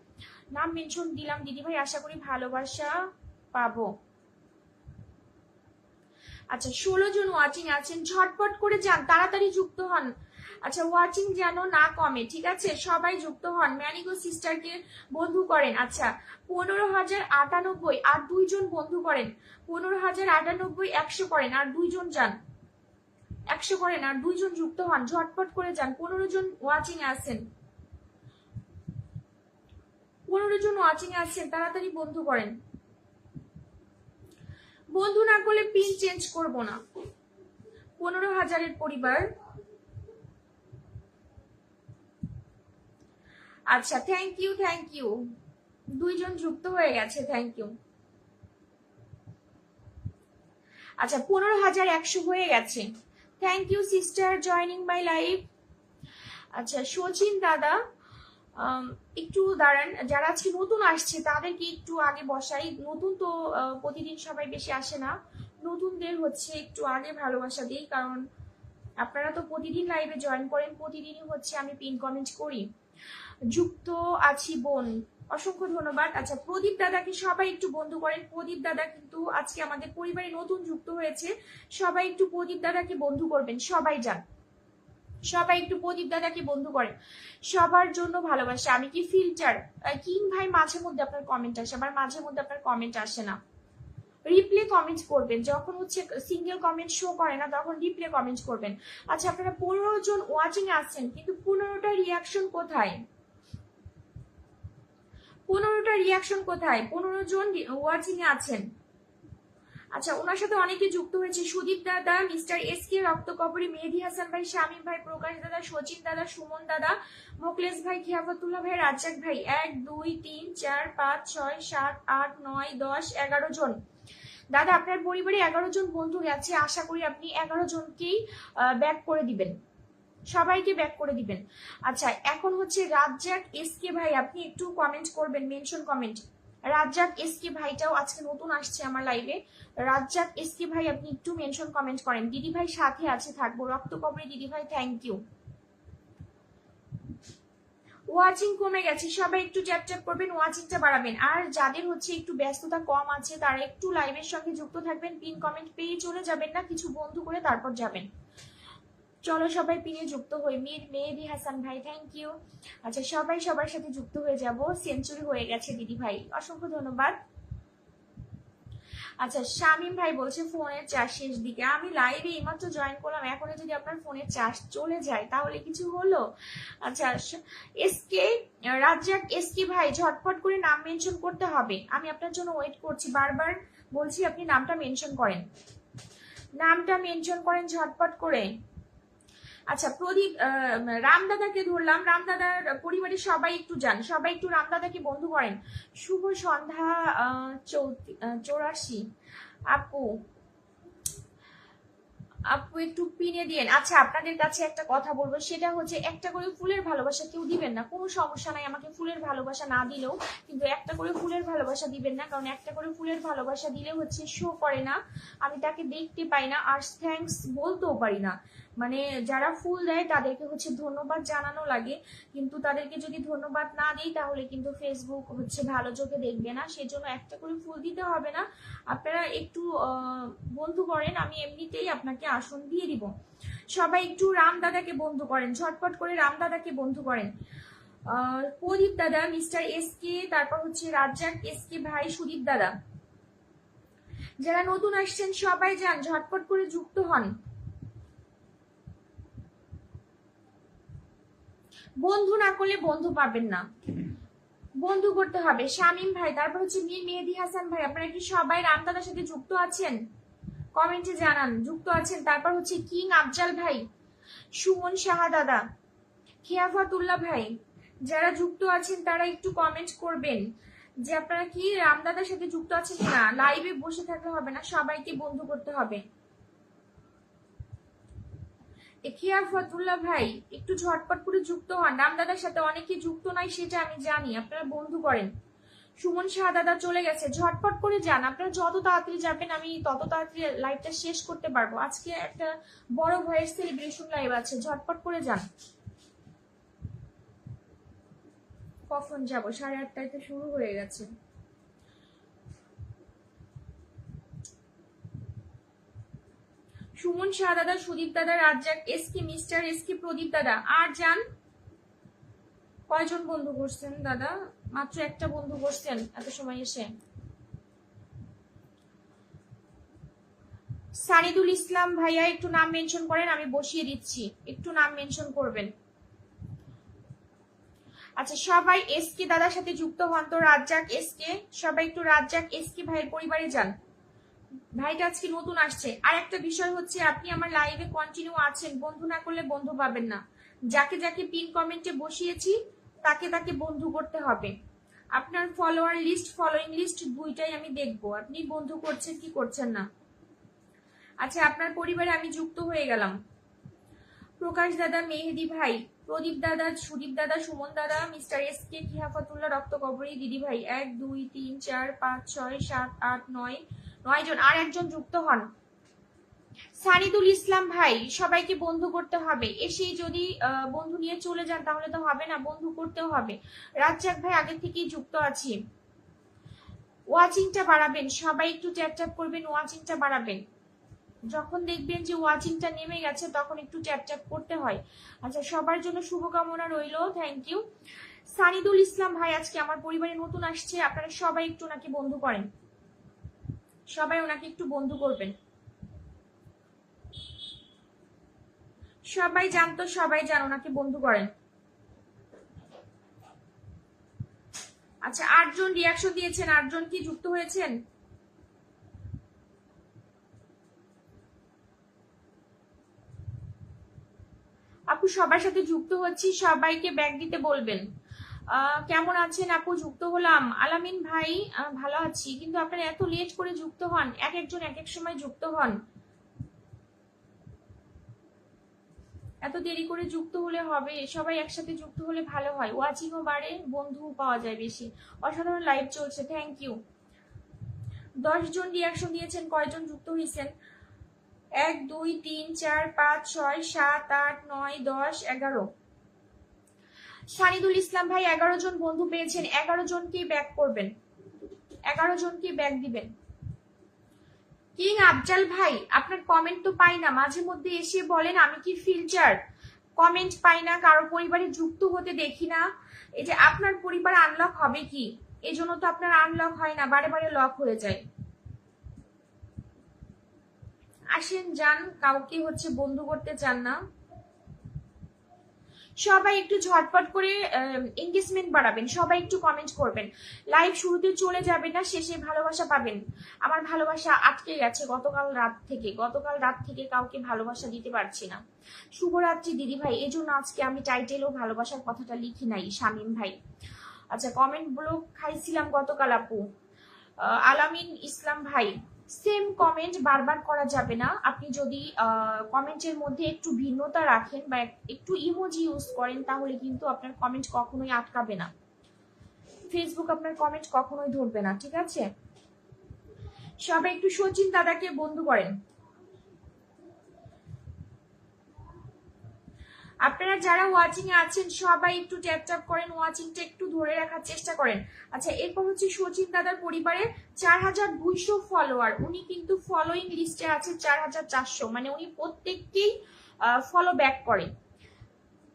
Speaker 1: নাম মেনশন দিলাম দিদি ভাই, আশা করি ভালোবাসা পাবো। আচ্ছা, 16 জন ওয়াচিং আছেন, ঝটপট করে যান, তাড়াতাড়ি যুক্ত হন। আচ্ছা, ওয়াচিং যেন না কমে, ঠিক আছে, সবাই যুক্ত হন, ম্যানিগো সিস্টারকে বন্ধু করেন। আচ্ছা, 15,098, আর 2 জন বন্ধু করেন। 15,098, 100 করেন, আর 2 জন যান। 100 করেন, আর 2 জন যুক্ত হন, ঝটপট করে যান। 15 জন ওয়াচিং আছেন, 15 জন ওয়াচিং আছেন, তাড়াতাড়ি বন্ধু করেন। বন্ধু না করলে পিন চেঞ্জ করব না। 15,000-এর পরিবার। আচ্ছা, থ্যাংক ইউ, থ্যাংক ইউ। 2 জন যুক্ত হয়ে গেছে, থ্যাংক ইউ। আচ্ছা, 15,100 হয়ে গেছে, thank you sister joining my live. আচ্ছা, সচিন দাদা একটু দাঁড়ান, যারা আজকে নতুন আসছে তাদেরকে একটু আগে বসাই। নতুন তো প্রতিদিন সবাই বেশি আসে না, নতুনদের হচ্ছে একটু আগে ভালোবাসা দিই, কারণ আপনারা তো প্রতিদিন লাইভে জয়েন করেন, প্রতিদিনই হচ্ছে আমি পিন কমেন্ট করি। যুক্ত আছি বোন, অসংখ্য ধন্যবাদ। আচ্ছা, প্রদীপ দাদাকে সবাই একটু বন্ধু করেন। প্রদীপ দাদা কিন্তু আজকে আমাদের পরিবারে নতুন যুক্ত হয়েছে, সবাই একটু প্রদীপ দাদাকে বন্ধু করবেন। সবাই যান, সবাই একটু প্রদীপ দাদাকে বন্ধু করেন। সবার জন্য ভালোবাসা। আমি কি ফিল্টার কিং ভাই, মাঝে মধ্যে আপনার কমেন্ট আসে, আবার মাঝে মধ্যে আপনার কমেন্ট আসে না। রিপ্লে কমেন্ট করবেন, যখন হচ্ছে সিঙ্গেল কমেন্ট শো করে না তখন রিপ্লে কমেন্ট করবেন। আচ্ছা, আপনারা 15 জন ওয়াচিং আসছেন, কিন্তু 15টা রিয়াকশন কোথায়? 15টা রিয়াকশন কোথায়? 15 জন ওয়াচিং এ আছেন। আচ্ছা, ওনার সাথে অনেকে যুক্ত হয়েছে, সুদীপ দাদা, মিস্টার এস কে, রক্ত কবরী, মেহেদি হাসান ভাই, শামীম ভাই, প্রকাশ দাদা, সচিন দাদা, সুমন দাদা, মোকলেশ ভাই, খিয়াফতুল্লাহ ভাই, রাজ্জাক ভাই। 1 2 3 4 5 6 7 8 9 10 11 জন। দাদা, আপনার পরিবারে 11 জন বন্ধু গেছে, আশা করি আপনি 11 জনকেই ব্যাক করে দিবেন, সবাইকে ব্যাক করে দিবেন। আচ্ছা, এখন হচ্ছে রাজ্জাক এস কে ভাই, আপনি একটু কমেন্ট করবেন, mention comment. Razzak S K ভাইটাও আজকে নতুন আসছে আমার লাইভে। রাজ্জাক এস কে ভাই, আপনি একটু মেনশন কমেন্ট করেন। দিদি ভাই সাথে আছে, থাকবো। রক্ত কবরী দিদি ভাই, থ্যাংক ইউ। ওয়াচিং কমে গেছে, সবাই একটু চ্যাপ চ্যাপ করবেন, ওয়াচিংটা বাড়াবেন। আর যাদের হচ্ছে একটু ব্যস্ততা কম আছে তারা একটু লাইভের সঙ্গে যুক্ত থাকবেন, পিন কমেন্ট পেয়ে চলে যাবেন না, কিছু বন্ধু করে তারপর যাবেন। চলো সবাই পিনে যুক্ত হই। মেহেদি হাসান ভাই, থ্যাংক ইউ। আচ্ছা, সবাই সবার সাথে যুক্ত হয়ে যাব। সেঞ্চুরি হয়ে গেছে দিদি ভাই, অসংখ্য ধন্যবাদ। আচ্ছা, শামীম ভাই বলছে ফোনের চার্জ শেষ দিকে। আমি লাইভে এইমাত্র জয়েন করলাম, এখনো যদি আপনার ফোনের চার্জ চলে যায় তাহলে কিছু হলো? আচ্ছা, এসকে রাজ্জাক এসকে ভাই, ঝটপট করে নাম মেনশন করতে হবে, আমি আপনার জন্য ওয়েট করছি, বারবার বলছি আপনি নামটা মেনশন করেন, নামটা মেনশন করেন ঝটপট করে। আচ্ছা প্রদীপ রামদাদাকে ধরলাম, রামদাদার পরিবারের সবাই একটু যান, সবাই একটু রামদাদাকে বন্ধু করেন। শুভ সন্ধ্যা 84 আপু, আপু একটু পিনে দিয়েন। আচ্ছা আপনাদের কাছে একটা কথা বলবো, সেটা হচ্ছে একটা করে ফুলের ভালোবাসা কেউ দিবেন না, কোনো সমস্যা নাই আমাকে ফুলের ভালোবাসা না দিলেও, কিন্তু একটা করে ফুলের ভালোবাসা দিবেন না, কারণ একটা করে ফুলের ভালোবাসা দিলে হচ্ছে শো করে না, আমি তাকে দেখতে পাই না, আর থ্যাঙ্কস বলতেও পারি না। মানে যারা ফুল দেয় তাদেরকে হচ্ছে ধন্যবাদ জানানো লাগে, কিন্তু তাদেরকে যদি ধন্যবাদ না দিই তাহলে কিন্তু ফেসবুক হচ্ছে ভালো চোখে দেখবে না, সেজন্য একটা করে ফুল দিতে হবে না, আপনারা একটু বন্ধু করেন, আমি এমনিতেই আপনাকে আসন দিয়ে দিব। সবাই একটু রামদাদাকে বন্ধু করেন, ঝটপট করে রামদাদাকে বন্ধু করেন। প্রদীপ দাদা, মিস্টার এস কে, তারপর হচ্ছে রাজ্জাক এস কে ভাই, সুদীপ দাদা, যারা নতুন আসছেন সবাই যান, ঝটপট করে যুক্ত হন। বন্ধু না করলে বন্ধু পাবেন না, বন্ধু করতে হবে। শামীম ভাই, তারপর হচ্ছে মীর মেহেদি হাসান ভাই, আপনারা কি সবাই রামদাদার সাথে যুক্ত আছেন? কমেন্টে জানান যুক্ত আছেন। তারপর হচ্ছে কিং আফজাল ভাই, সুমন সাহা দাদা, খিয়াফাতুল্লাহ ভাই, যারা যুক্ত আছেন তারা একটু কমেন্ট করবেন যে আপনারা কি রামদাদার সাথে যুক্ত আছেন কিনা। লাইভে বসে থাকলে হবে না, সবাইকে বন্ধু করতে হবে। খিয়াফাতুল্লাহ ভাই একটু ঝটপট করে যুক্ত হন, রামদাদার সাথে অনেকে যুক্ত নাই সেটা আমি জানি, আপনারা বন্ধু করেন। সুমন শাহ দাদা চলে গেছে, ঝটপট করে যান, আপনারা যত তাড়াতাড়ি যাবেন আমি তত তাড়াতাড়ি লাইভটা শেষ করতে পারবো। আজকে একটা বড় ভয়েস সেলিব্রেশন লাইভ আছে, ঝটপট করে যান। কখন যাব? 8:30টায় তো শুরু হয়ে গেছে। সুমন শাহ দাদা, সুদীপ দাদা, Razzak S K, mister S K, Pradip দাদা, আর যান। কয়জন বন্ধু করছেন দাদা? মাত্র একটা বন্ধু করছেন এত সময় এসে। সানিদুল ইসলাম ভাইয়া একটু নাম মেনশন করেন, আমি বসিয়ে দিচ্ছি, একটু নাম মেনশন করবেন। আচ্ছা সবাই এস কে দাদার সাথে যুক্ত হন তো, রাজ্জাক এস কে, সবাই একটু রাজ্জাক এস কে ভাইয়ের পরিবারে যান। ভাইটা আজকে নতুন আসছে। আর একটা বিষয় হচ্ছে, আপনি আমার লাইভে কন্টিনিউ আছেন, বন্ধু না করলে বন্ধু পাবেন না। যাকে যাকে পিন কমেন্টে বসিয়েছি তাকে তাকে বন্ধু করতে হবে। আপনার ফলোয়ার লিস্ট, ফলোইং লিস্ট দুইটাই আমি দেখবো, আপনি বন্ধু করছেন কি করছেন না। আচ্ছা আপনার পরিবারে আমি যুক্ত হয়ে গেলাম। প্রকাশ দাদা, মেহেদি ভাই, প্রদীপ দাদা, সুদীপ দাদা, সুমন দাদা, মিস্টার এস কে, খিয়াফাতুল্লাহ, রক্ত কবরী দিদি ভাই, 1 2 3 4 5 6 7 8 9 9 জন। আর একজন যুক্ত হন। সানিদুল ইসলাম ভাই, সবাইকে বন্ধু করতে হবে, এসেই যদি বন্ধু নিয়ে চলে যান তাহলে তো হবে না, বন্ধু করতেও হবে। রাজ্জাক ভাই আগে থেকেই যুক্ত আছি। ওয়াচিংটা বাড়াবেন, সবাই একটু ট্যাপ ট্যাপ করবেন, ওয়াচিংটা বাড়াবেন। যখন দেখবেন যে ওয়াচিংটা নেমে গেছে তখন একটু ট্যাপ ট্যাপ করতে হয়। আচ্ছা সবার জন্য শুভকামনা রইল, থ্যাংক ইউ। সানিদুল ইসলাম ভাই আজকে আমার পরিবারে নতুন আসছে, আপনারা সবাই একটু ওনাকে বন্ধু করেন, সবাই ওনাকে একটু বন্ধু করবেন। সবাই জানতো, সবাই জান ওনাকে বন্ধু করেন। আচ্ছা 8 জন রিয়াকশন দিয়েছেন, 8 জন কি যুক্ত হয়েছেন? আপু সবার সাথে যুক্ত হচ্ছি, সবাইকে ব্যাগ দিতে বলবেন। কেমন আছেন আপু? যুক্ত হলাম। আলামিন ভাই ভালো আছি, কিন্তু আপনারা এত লেট করে যুক্ত হন, এক একজন এক এক সময় যুক্ত হন, এত দেরি করে যুক্ত হলে হবে? সবাই একসাথে যুক্ত হলে ভালো হয়, ওয়াচিংও বাড়ে, বন্ধু পাওয়া যায় বেশি। অসাধারণ লাইভ চলছে, থ্যাংক ইউ। 10 জন রিয়াকশন দিয়েছেন, কয়জন যুক্ত হয়েছেন? 1 2 3 4 5 6 7 8 9 10 11। সানিদুল ইসলাম ভাই 11 জন বন্ধু পেয়েছেন, 11 জনকেই ব্যাক করবেন, 11 জনকেই ব্যাক দিবেন। কিং আফজাল ভাই আপনার কমেন্ট তো পাই না, মাঝে মধ্যে এসে বলেন আমি কি ফিল্টার, কমেন্ট পাই না, কারো পরিবারে যুক্ত হতে দেখি না। এই যে আপনার পরিবার আনলক হবে কি, এই জন্য তো আপনার আনলক হয় না, বারে বারে লক হয়ে যায়। আসেন যান, কাউকে হচ্ছে বন্ধু করতে চান না। সবাই একটু ঝটপট করে এঙ্গেজমেন্ট বাড়াবেন, সবাই একটু কমেন্ট করবেন। লাইভ শুরুতে চলে যাবে না, শেষে ভালোবাসা পাবেন। আমার ভালোবাসা আটকে গেছে গতকাল রাত থেকে কাউকে ভালোবাসা দিতে পারছি না। শুভরাত্রি দিদি ভাই, এই জন্য আজকে আমি টাইটেলও ভালোবাসার কথাটা লিখি নাই শামীম ভাই। আচ্ছা, কমেন্ট ব্লক খাইছিলাম গতকাল আপু। আলামিন ইসলাম ভাই, সেম কমেন্ট বারবার করা যাবে না। আপনি যদি কমেন্টের মধ্যে একটু ভিন্নতা রাখেন বা একটু ইমোজি ইউজ করেন, তাহলে কিন্তু আপনার কমেন্ট কখনোই আটকাবে না, ফেসবুক আপনার কমেন্ট কখনোই ধরবে না, ঠিক আছে? সবাই একটু সচিন দাদাকে বন্ধু করেন। আপনারা যারা ওয়াচিং এ আছেন সবাই একটু ট্যাপ ট্যাপ করেন, ওয়াচিংটা একটু ধরে রাখার চেষ্টা করেন। আচ্ছা, এরপর হচ্ছে সচিন দাদার পরিবারে 4200 ফলোয়ার, উনি কিন্তু ফলোইং লিস্টে আছে 4400, মানে উনি প্রত্যেককেই ফলো ব্যাক করেন।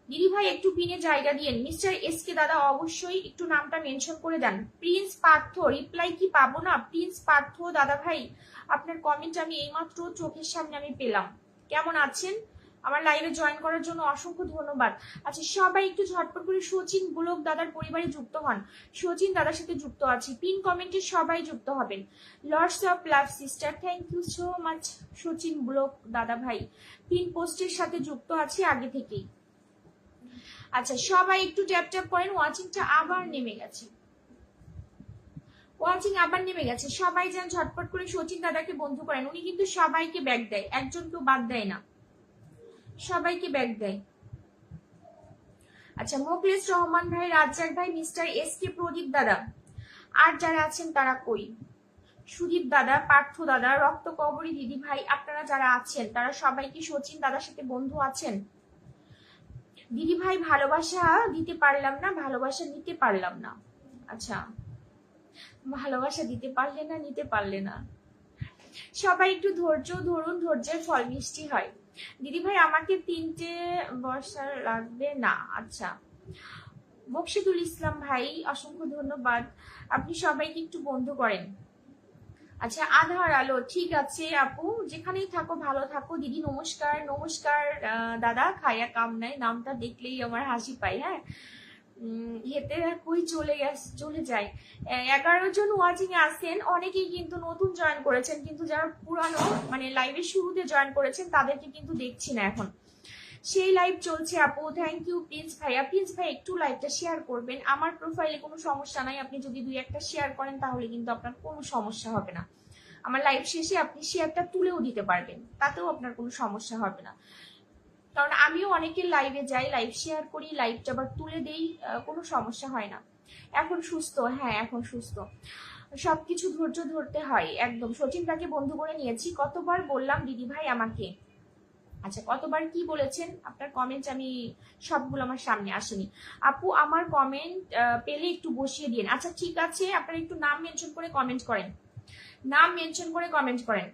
Speaker 1: দিদি ভাই একটু পিনে জায়গা দিয়েন। মিস্টার এস কে দাদা অবশ্যই একটু নামটা মেনশন করে দেন। প্রিন্স পার্থ, রিপ্লাই কি পাবো না? প্রিন্স পার্থ দাদা ভাই, আপনার কমেন্ট আমি এইমাত্র চোখের সামনে আমি পেলাম। কেমন আছেন? আমার লাইভে জয়েন করার জন্য অসংখ্য ধন্যবাদ। আচ্ছা, সবাই একটু ঝটপট করে সচিন ব্লগ দাদার পরিবারে যুক্ত হন। সচিন দাদার সাথে যুক্ত আছি, পিন কমেন্টে সবাই যুক্ত হবেন। Lords of love sister, thank you so much Sachin blog দাদা ভাই, পিন পোস্টের সাথে যুক্ত আছি আগে থেকেই। আচ্ছা, সবাই একটু ট্যাপ ট্যাপ করেন, ওয়াচিংটা আবার নেমে গেছে, সবাই যেন ঝটপট করে সচিন দাদাকে বন্ধু করেন। উনি কিন্তু সবাইকে ব্যাগ দেয়, একজনকেও বাদ দেয় না, সবাইকে ব্যাগ দেয়। আচ্ছা, মোকলেস রহমান ভাই, রাজ্জাক ভাই, মিস্টার এস কে, প্রদীপ দাদা, আর যারা আছেন তারা কই? সুদীপ দাদা, পার্থ দাদা, রক্ত কবরী দিদি ভাই, আপনারা যারা আছেন তারা সবাই কি সচিন দাদার সাথে বন্ধু আছেন? দিদি ভাই, ভালোবাসা দিতে পারলাম না, ভালোবাসা নিতে পারলাম না। আচ্ছা, ভালোবাসা দিতে পারলে না, নিতে পারলে না। সবাই একটু ধৈর্য ধরুন, ধৈর্যের ফল মিষ্টি হয়। দিদি ভাই, আমাকে 3টে বর্ষার লাগবে না। আচ্ছা, বকশিদুল ইসলাম ভাই, অসংখ্য ধন্যবাদ। আপনি সবাইকে একটু বন্ধু করেন। আচ্ছা, আধার আলো, ঠিক আছে আপু, যেখানেই থাকো ভালো থাকো। দিদি নমস্কার। নমস্কার দাদা, খায়া কাম নাই, নামটা দেখলেই আমার হাসি পায়। হ্যাঁ, হেতে কই চলে যায়। 11 জন ওয়াচিং এ আছেন, অনেকেই কিন্তু নতুন জয়েন করেছেন, কিন্তু যারা পুরানো মানে লাইভের শুরুতে জয়েন করেছেন তাদেরকে কিন্তু দেখছি না এখন। সেই লাইভ চলছে আপু, থ্যাংক ইউ প্রিন্স ভাইয়া। প্রিন্স ভাই, একটু লাইভটা শেয়ার করবেন। আমার প্রোফাইলে কোনো সমস্যা নাই, আপনি যদি 2-1টা শেয়ার করেন তাহলে কিন্তু আপনার কোনো সমস্যা হবে না। আমার লাইভ শেষে আপনি শেয়ারটা তুলেও দিতে পারবেন, তাতেও আপনার কোনো সমস্যা হবে না। কারণ আমিও অনেকের লাইভে যাই, লাইভ শেয়ার করি, লাইভটা আবার তুলে দেই, কোনো সমস্যা হয় না। এখন সুস্থ? হ্যাঁ, এখন সুস্থ। সবকিছু ধৈর্য ধরতে হয় একদম। সচিন তাকে বন্ধু করে নিয়েছি, কতবার বললাম দিদি ভাই আমাকে। আচ্ছা, কতবার কি বলেছেন? আপনার কমেন্ট আমি সবগুলো আমার সামনে আসেনি। আপু, আমার কমেন্ট পেলে একটু বসিয়ে দিন। আচ্ছা, ঠিক আছে, আপনারা একটু নাম মেনশন করে কমেন্ট করেন, নাম মেনশন করে কমেন্ট করেন।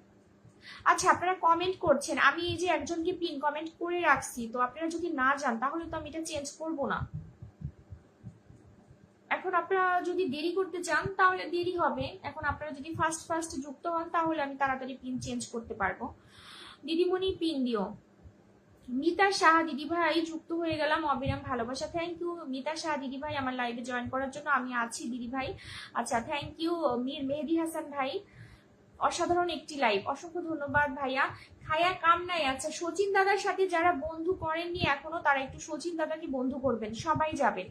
Speaker 1: আচ্ছা, আপনারা কমেন্ট করছেন, আমি এই যে একজনকে পিন কমেন্ট করে রাখছি, তো আপনারা যদি না যান তাহলে তো আমি এটা চেঞ্জ করব না। এখন আপনারা যদি দেরি করতে চান তাহলে দেরি হবে। এখন আপনারা যদি ফার্স্ট যুক্ত হন তাহলে আমি তাড়াতাড়ি পিন চেঞ্জ করতে পারবো। দিদিমণি, পিন দিও। মিতা সাহা দিদি ভাই, যুক্ত হয়ে গেলাম, অবিরাম ভালোবাসা। থ্যাংক ইউ মিতা সাহা দিদি ভাই আমার লাইভে জয়েন করার জন্য, আমি আছি দিদি ভাই। আচ্ছা, থ্যাংক ইউ মেহেদি হাসান ভাই, অসাধারণ একটি লাইভ, অসংখ্য ধন্যবাদ ভাইয়া। খায়া কাম নাই। আচ্ছা, সচিন দাদার সাথে যারা বন্ধু করেননি এখনো, তারা একটু সচিন দাদাকে বন্ধু করবেন, সবাই যাবেন।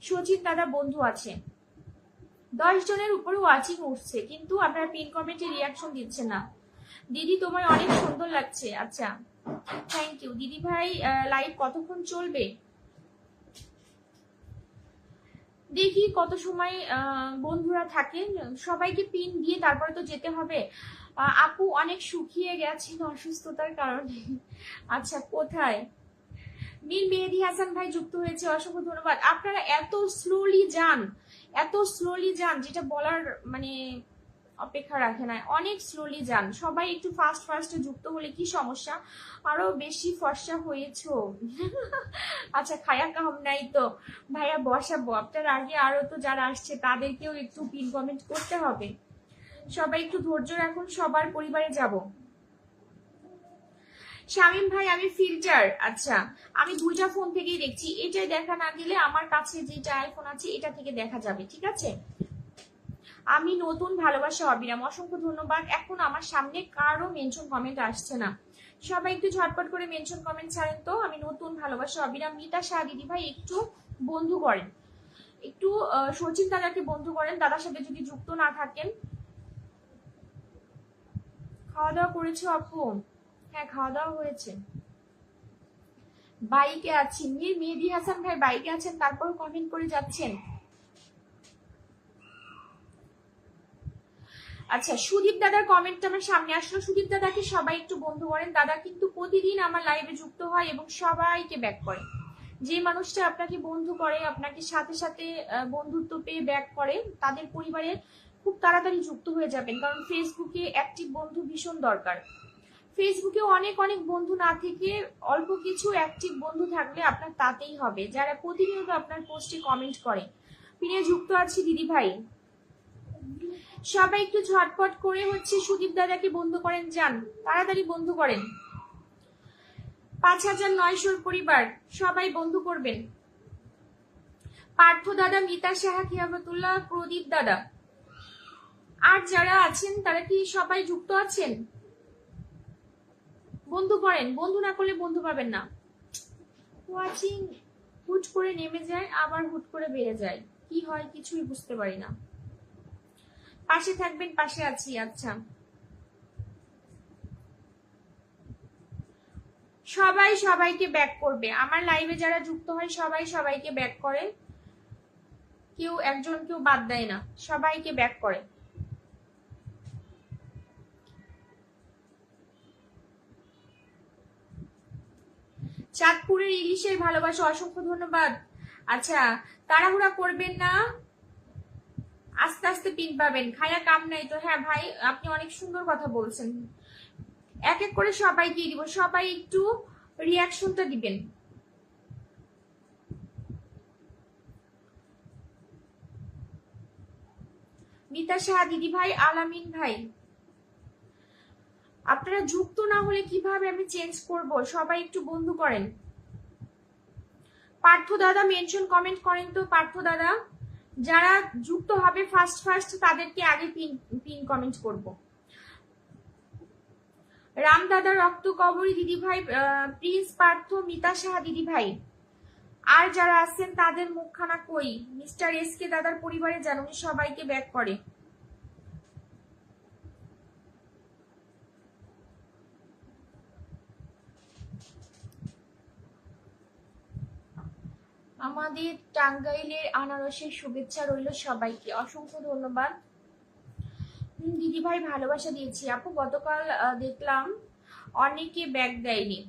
Speaker 1: সচিন দাদা বন্ধু আছে, 10 জনের উপরে ওয়াচিং উঠছে, কিন্তু আপনারা পিন কমেন্টে রিয়াকশন দিচ্ছেন না। দিদি, তোমায় অনেক সুন্দর লাগছে। আচ্ছা, থ্যাংক ইউ দিদি ভাই। লাইভ কতক্ষণ চলবে দেখি, কত সময় বন্ধুরা থাকেন, সবাইকে পিন দিয়ে তারপরে তো যেতে হবে। আপু, অনেক শুকিয়ে গেছেন অসুস্থতার কারণে। আচ্ছা, কোথায়? মীর মেহেদি হাসান ভাই যুক্ত হয়েছে, অসংখ্য ধন্যবাদ। আপনারা এত স্লোলি যান, যেটা বলার মানে অপেক্ষা রাখে না, অনেক স্লোলি যান। সবাই একটু ফাস্টে যুক্ত হলে কি সমস্যা, আরো বেশি ফর্সা হয়েছো। আচ্ছা, খায়া কাম নাই তো ভাইয়া বসাবো, আপনার আগে আরো তো যারা আসছে তাদেরকেও একটু পিন কমেন্ট করতে হবে। সবাই একটু ধৈর্য রাখুন, সবার পরিবারে যাব। শামীম ভাই আমি ফিল্টার, আচ্ছা আমি দুইটা ফোন থেকেই দেখছি, এটাই দেখা না গেলে আমার কাছে যেটা আইফোন আছে এটা থেকে দেখা যাবে, ঠিক আছে। আমি নতুন, ভালোবাসা অবিরাম, অসংখ্য ধন্যবাদ। এখন আমার সামনে কারো মেনশন কমেন্ট আসছে না, সবাই একটু ঝটপট করে মেনশন কমেন্ট ছাড়েন তো। আমি নতুন, ভালোবাসা অবিরাম। মিতা শাহ দিদি ভাই একটু বন্ধু করেন, একটু সচিন দাদাকে বন্ধু করেন, দাদার সাথে যদি যুক্ত না থাকেন। খাওয়া দাওয়া করেছো আপু? হ্যাঁ খাওয়া দাওয়া হয়েছে। বাইকে আছি, মেহেদি হাসান ভাই বাইকে আছেন তারপর কমেন্ট করে যাচ্ছেন। আচ্ছা সুদীপ দাদার কমেন্টটা আমার সামনে আসলো, সুদীপ দাদাকে সবাই একটু বন্ধু করেন। দাদা কিন্তু প্রতিদিন আমার লাইভে যুক্ত হয় এবং সবাইকে ব্যাক করে। যে মানুষটা আপনাকে বন্ধু করে, আপনাকে সাথে সাথে বন্ধুত্ব পেয়ে ব্যাক করে, তাদের পরিবারে খুব তাড়াতাড়ি যুক্ত হয়ে যাবেন, কারণ ফেসবুকে অ্যাক্টিভ বন্ধু ভীষণ দরকার। ফেসবুকে অনেক অনেক বন্ধু না থেকে অল্প কিছু অ্যাক্টিভ বন্ধু থাকলে আপনার তাতেই হবে, যারা প্রতিনিয়ত আপনার পোস্টে কমেন্ট করে। পিনে যুক্ত আছি দিদি ভাই, সবাই একটু ঝটপট করে হচ্ছে সুদীপ দাদাকে বন্ধু করেন, যান তাড়াতাড়ি বন্ধু করেন। 5900 পরিবার সবাই বন্ধু করবেন। পার্থ দাদা, মিতা সাহা, কিয়ামতুল্লাহ, প্রদীপ দাদা, আর যারা আছেন তারা কি সবাই যুক্ত আছেন? বন্ধু করেন, বন্ধু না করলে বন্ধু পাবেন না। ওয়াচিং হুট করে নেমে যায় আবার হুট করে বেড়ে যায়, কি হয় কিছুই বুঝতে পারি না। পাশে থাকবেন, পাশে আছি। আচ্ছা সবাই সবাইকে ব্যাক করবে, আমার লাইভে যারা যুক্ত হয় সবাই সবাইকে ব্যাক করে, কেউ একজন কেউ বাদ দেয় না, সবাইকে ব্যাক করে। চাঁদপুরের ইলিশের ভালোবাসা, অসংখ্য ধন্যবাদ। আচ্ছা তাড়াহুড়া করবেন না, আস্তে আস্তে পিন পাবেন, খায়া কাম নাই তো। হ্যাঁ ভাই আপনি অনেক সুন্দর কথা বলছেন, এক এক করে সবাইকে দিব, সবাই একটু রিয়াকশনটা দিবেন। মিতা শাহ দিদি ভাই, আলামিন ভাই, আপনারা যুক্ত না হলে কিভাবে আমি চেঞ্জ করব? সবাই একটু বন্ধু করেন। পার্থ দাদা মেনশন কমেন্ট করেন তো, পার্থ দাদা যারা যুক্ত হবে ফার্স্ট তাদেরকে আগে পিন কমেন্ট করব। রাম দাদা, রক্ত কবরী দিদি ভাই, প্রিন্স পার্থ, মিতা সাহা দিদি ভাই, আর যারা আছেন তাদের মুখখানা কই? মিস্টার এস কে দাদার পরিবারে যান, উনি সবাইকে ব্যাক করে। আমাদের টাঙ্গাইলের আনারসের শুভেচ্ছা রইল সবাইকে, অসংখ্য ধন্যবাদ। দিদি ভাই ভালোবাসা দিয়েছি আপু, গতকাল দেখলাম অনেকে ব্যাক দেয়নি,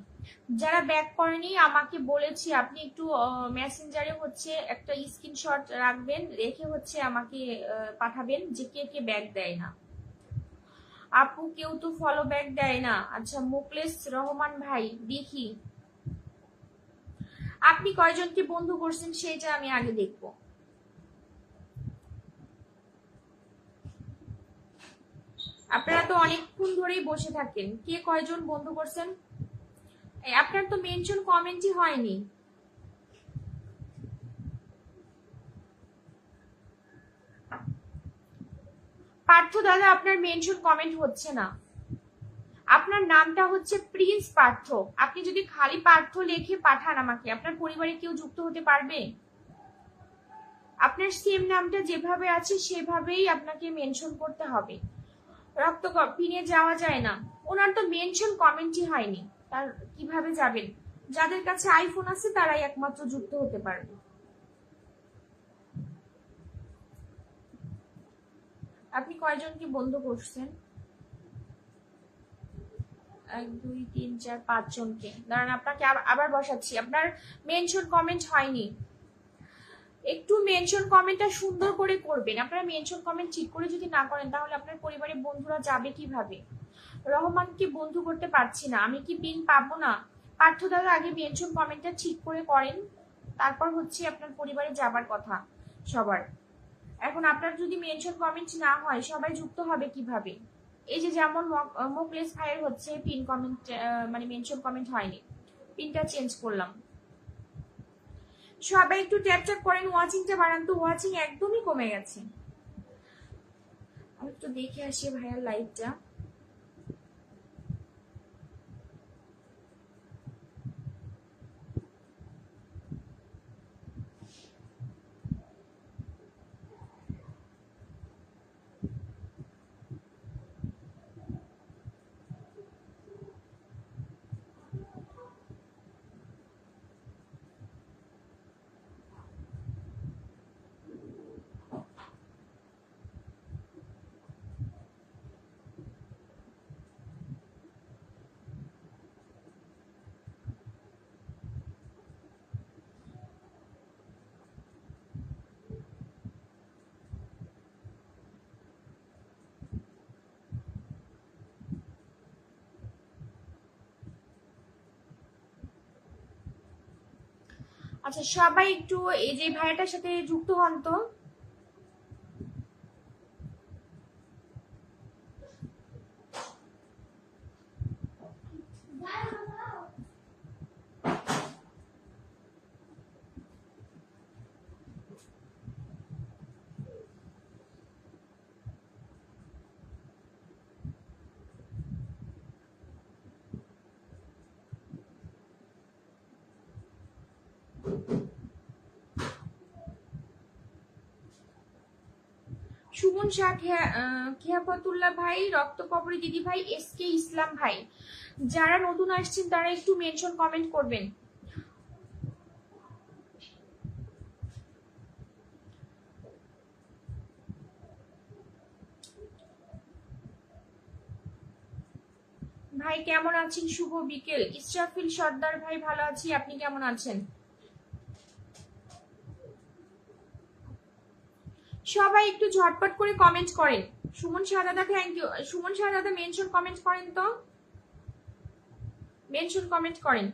Speaker 1: যারা ব্যাক করেনি আমাকে বলেছি আপনি একটু মেসেঞ্জারে হচ্ছে একটা স্ক্রিনশট রাখবেন, রেখে হচ্ছে আমাকে পাঠাবেন যে কে কে ব্যাক দেয় না। আপু কেউ তো ফলো ব্যাক দেয় না। আচ্ছা মুকলেশ রহমান ভাই, দেখি আপনি কয়জনকে বন্ধু করছেন সেটা আমি আগে দেখব। আপনারা তো অনেকক্ষণ ধরেই বসে থাকেন, কে কয়জন বন্ধু করছেন? আপনার তো মেনশন কমেন্টই হয়নি। পার্থ দাদা আপনার মেনশন কমেন্ট হচ্ছে না, আপনার নামটা হচ্ছে প্রিন্স পার্থ, আপনি যদি খালি পার্থ লিখে পাঠান আমাকে, আপনার পরিবারে কেউ যুক্ত হতে পারবে? আপনার সেম নামটা যেভাবে আছে সেভাবেই আপনাকে মেনশন করতে হবে, রক্ত পিনে যাওয়া যায় না। ওনার তো মেনশন কমেন্টই হয়নি, তার কিভাবে যাবেন? যাদের কাছে আইফোন আছে তারাই একমাত্র যুক্ত হতে পারবে। আপনি কয়জনকে বন্ধু করছেন? 1 2 3 4 5 জনকে। দাঁড়ান আপনাকে আবার বসাচ্ছি, আপনার মেনশন কমেন্ট হয়নি, একটু মেনশন কমেন্টটা সুন্দর করে করবেন। আপনারা মেনশন কমেন্ট ঠিক করে যদি না করেন তাহলে আপনার পরিবারের বন্ধুরা যাবে কিভাবে? রহমানকে বন্ধু করতে পারছি না, আমি কি পিন পাবো না? পার্থ দাদা আগে মেনশন কমেন্টটা ঠিক করে করেন, তারপর হচ্ছে আপনার পরিবারে যাবার কথা সবার। এখন আপনার যদি মেনশন কমেন্ট না হয় সবাই যুক্ত হবে কিভাবে? এই যে যেমন মোকলেস ভাইয়ের হচ্ছে পিন কমেন্ট মানে মেনশন কমেন্ট হয়নি, পিনটা চেঞ্জ করলাম। সবাই একটু ট্যাপ ট্যাপ করেন, ওয়াচিংটা বাড়ান তো, ওয়াচিং একদমই কমে গেছে। আমি একটু দেখে আসি ভাইয়ার লাইভটা। আচ্ছা সবাই একটু এই যে ভাইয়াটার সাথে যুক্ত হন তো। সুমন শাহ, খেয়াফতুল্লাহ ভাই, রক্তকবরী দিদি ভাই, এস কে ইসলাম ভাই, যারা নতুন আসছেন তারা একটু মেনশন কমেন্ট করবেন। ভাই কেমন আছেন? শুভ বিকেল। ইসরাফিল সর্দার ভাই ভালো আছি, আপনি কেমন আছেন? সবাই একটু ঝটপট করে কমেন্ট করেন। সুমন শাহদাদা, থ্যাংক ইউ। সুমন শাহদাদা মেনশন কমেন্ট করেন তো, মেনশন কমেন্ট করেন।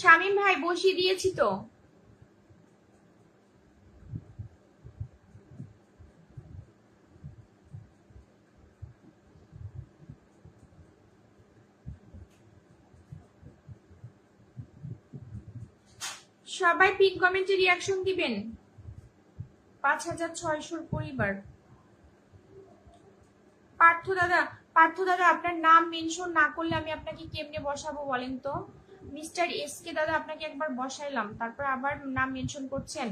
Speaker 1: শামীম ভাই বসিয়ে দিয়েছি তো। সবাই পিন কমেন্টে রিয়াকশন দিবেন। 5600 পরিবার। পার্থ দাদা, পার্থ দাদা আপনার নাম মেনশন না করলে আমি আপনাকে কেমনে বসাবো বলেন তো? মিস্টার এস কে দাদা আপনাকে একবার বসাইলাম, তারপর আবার নাম মেনশন করছেন।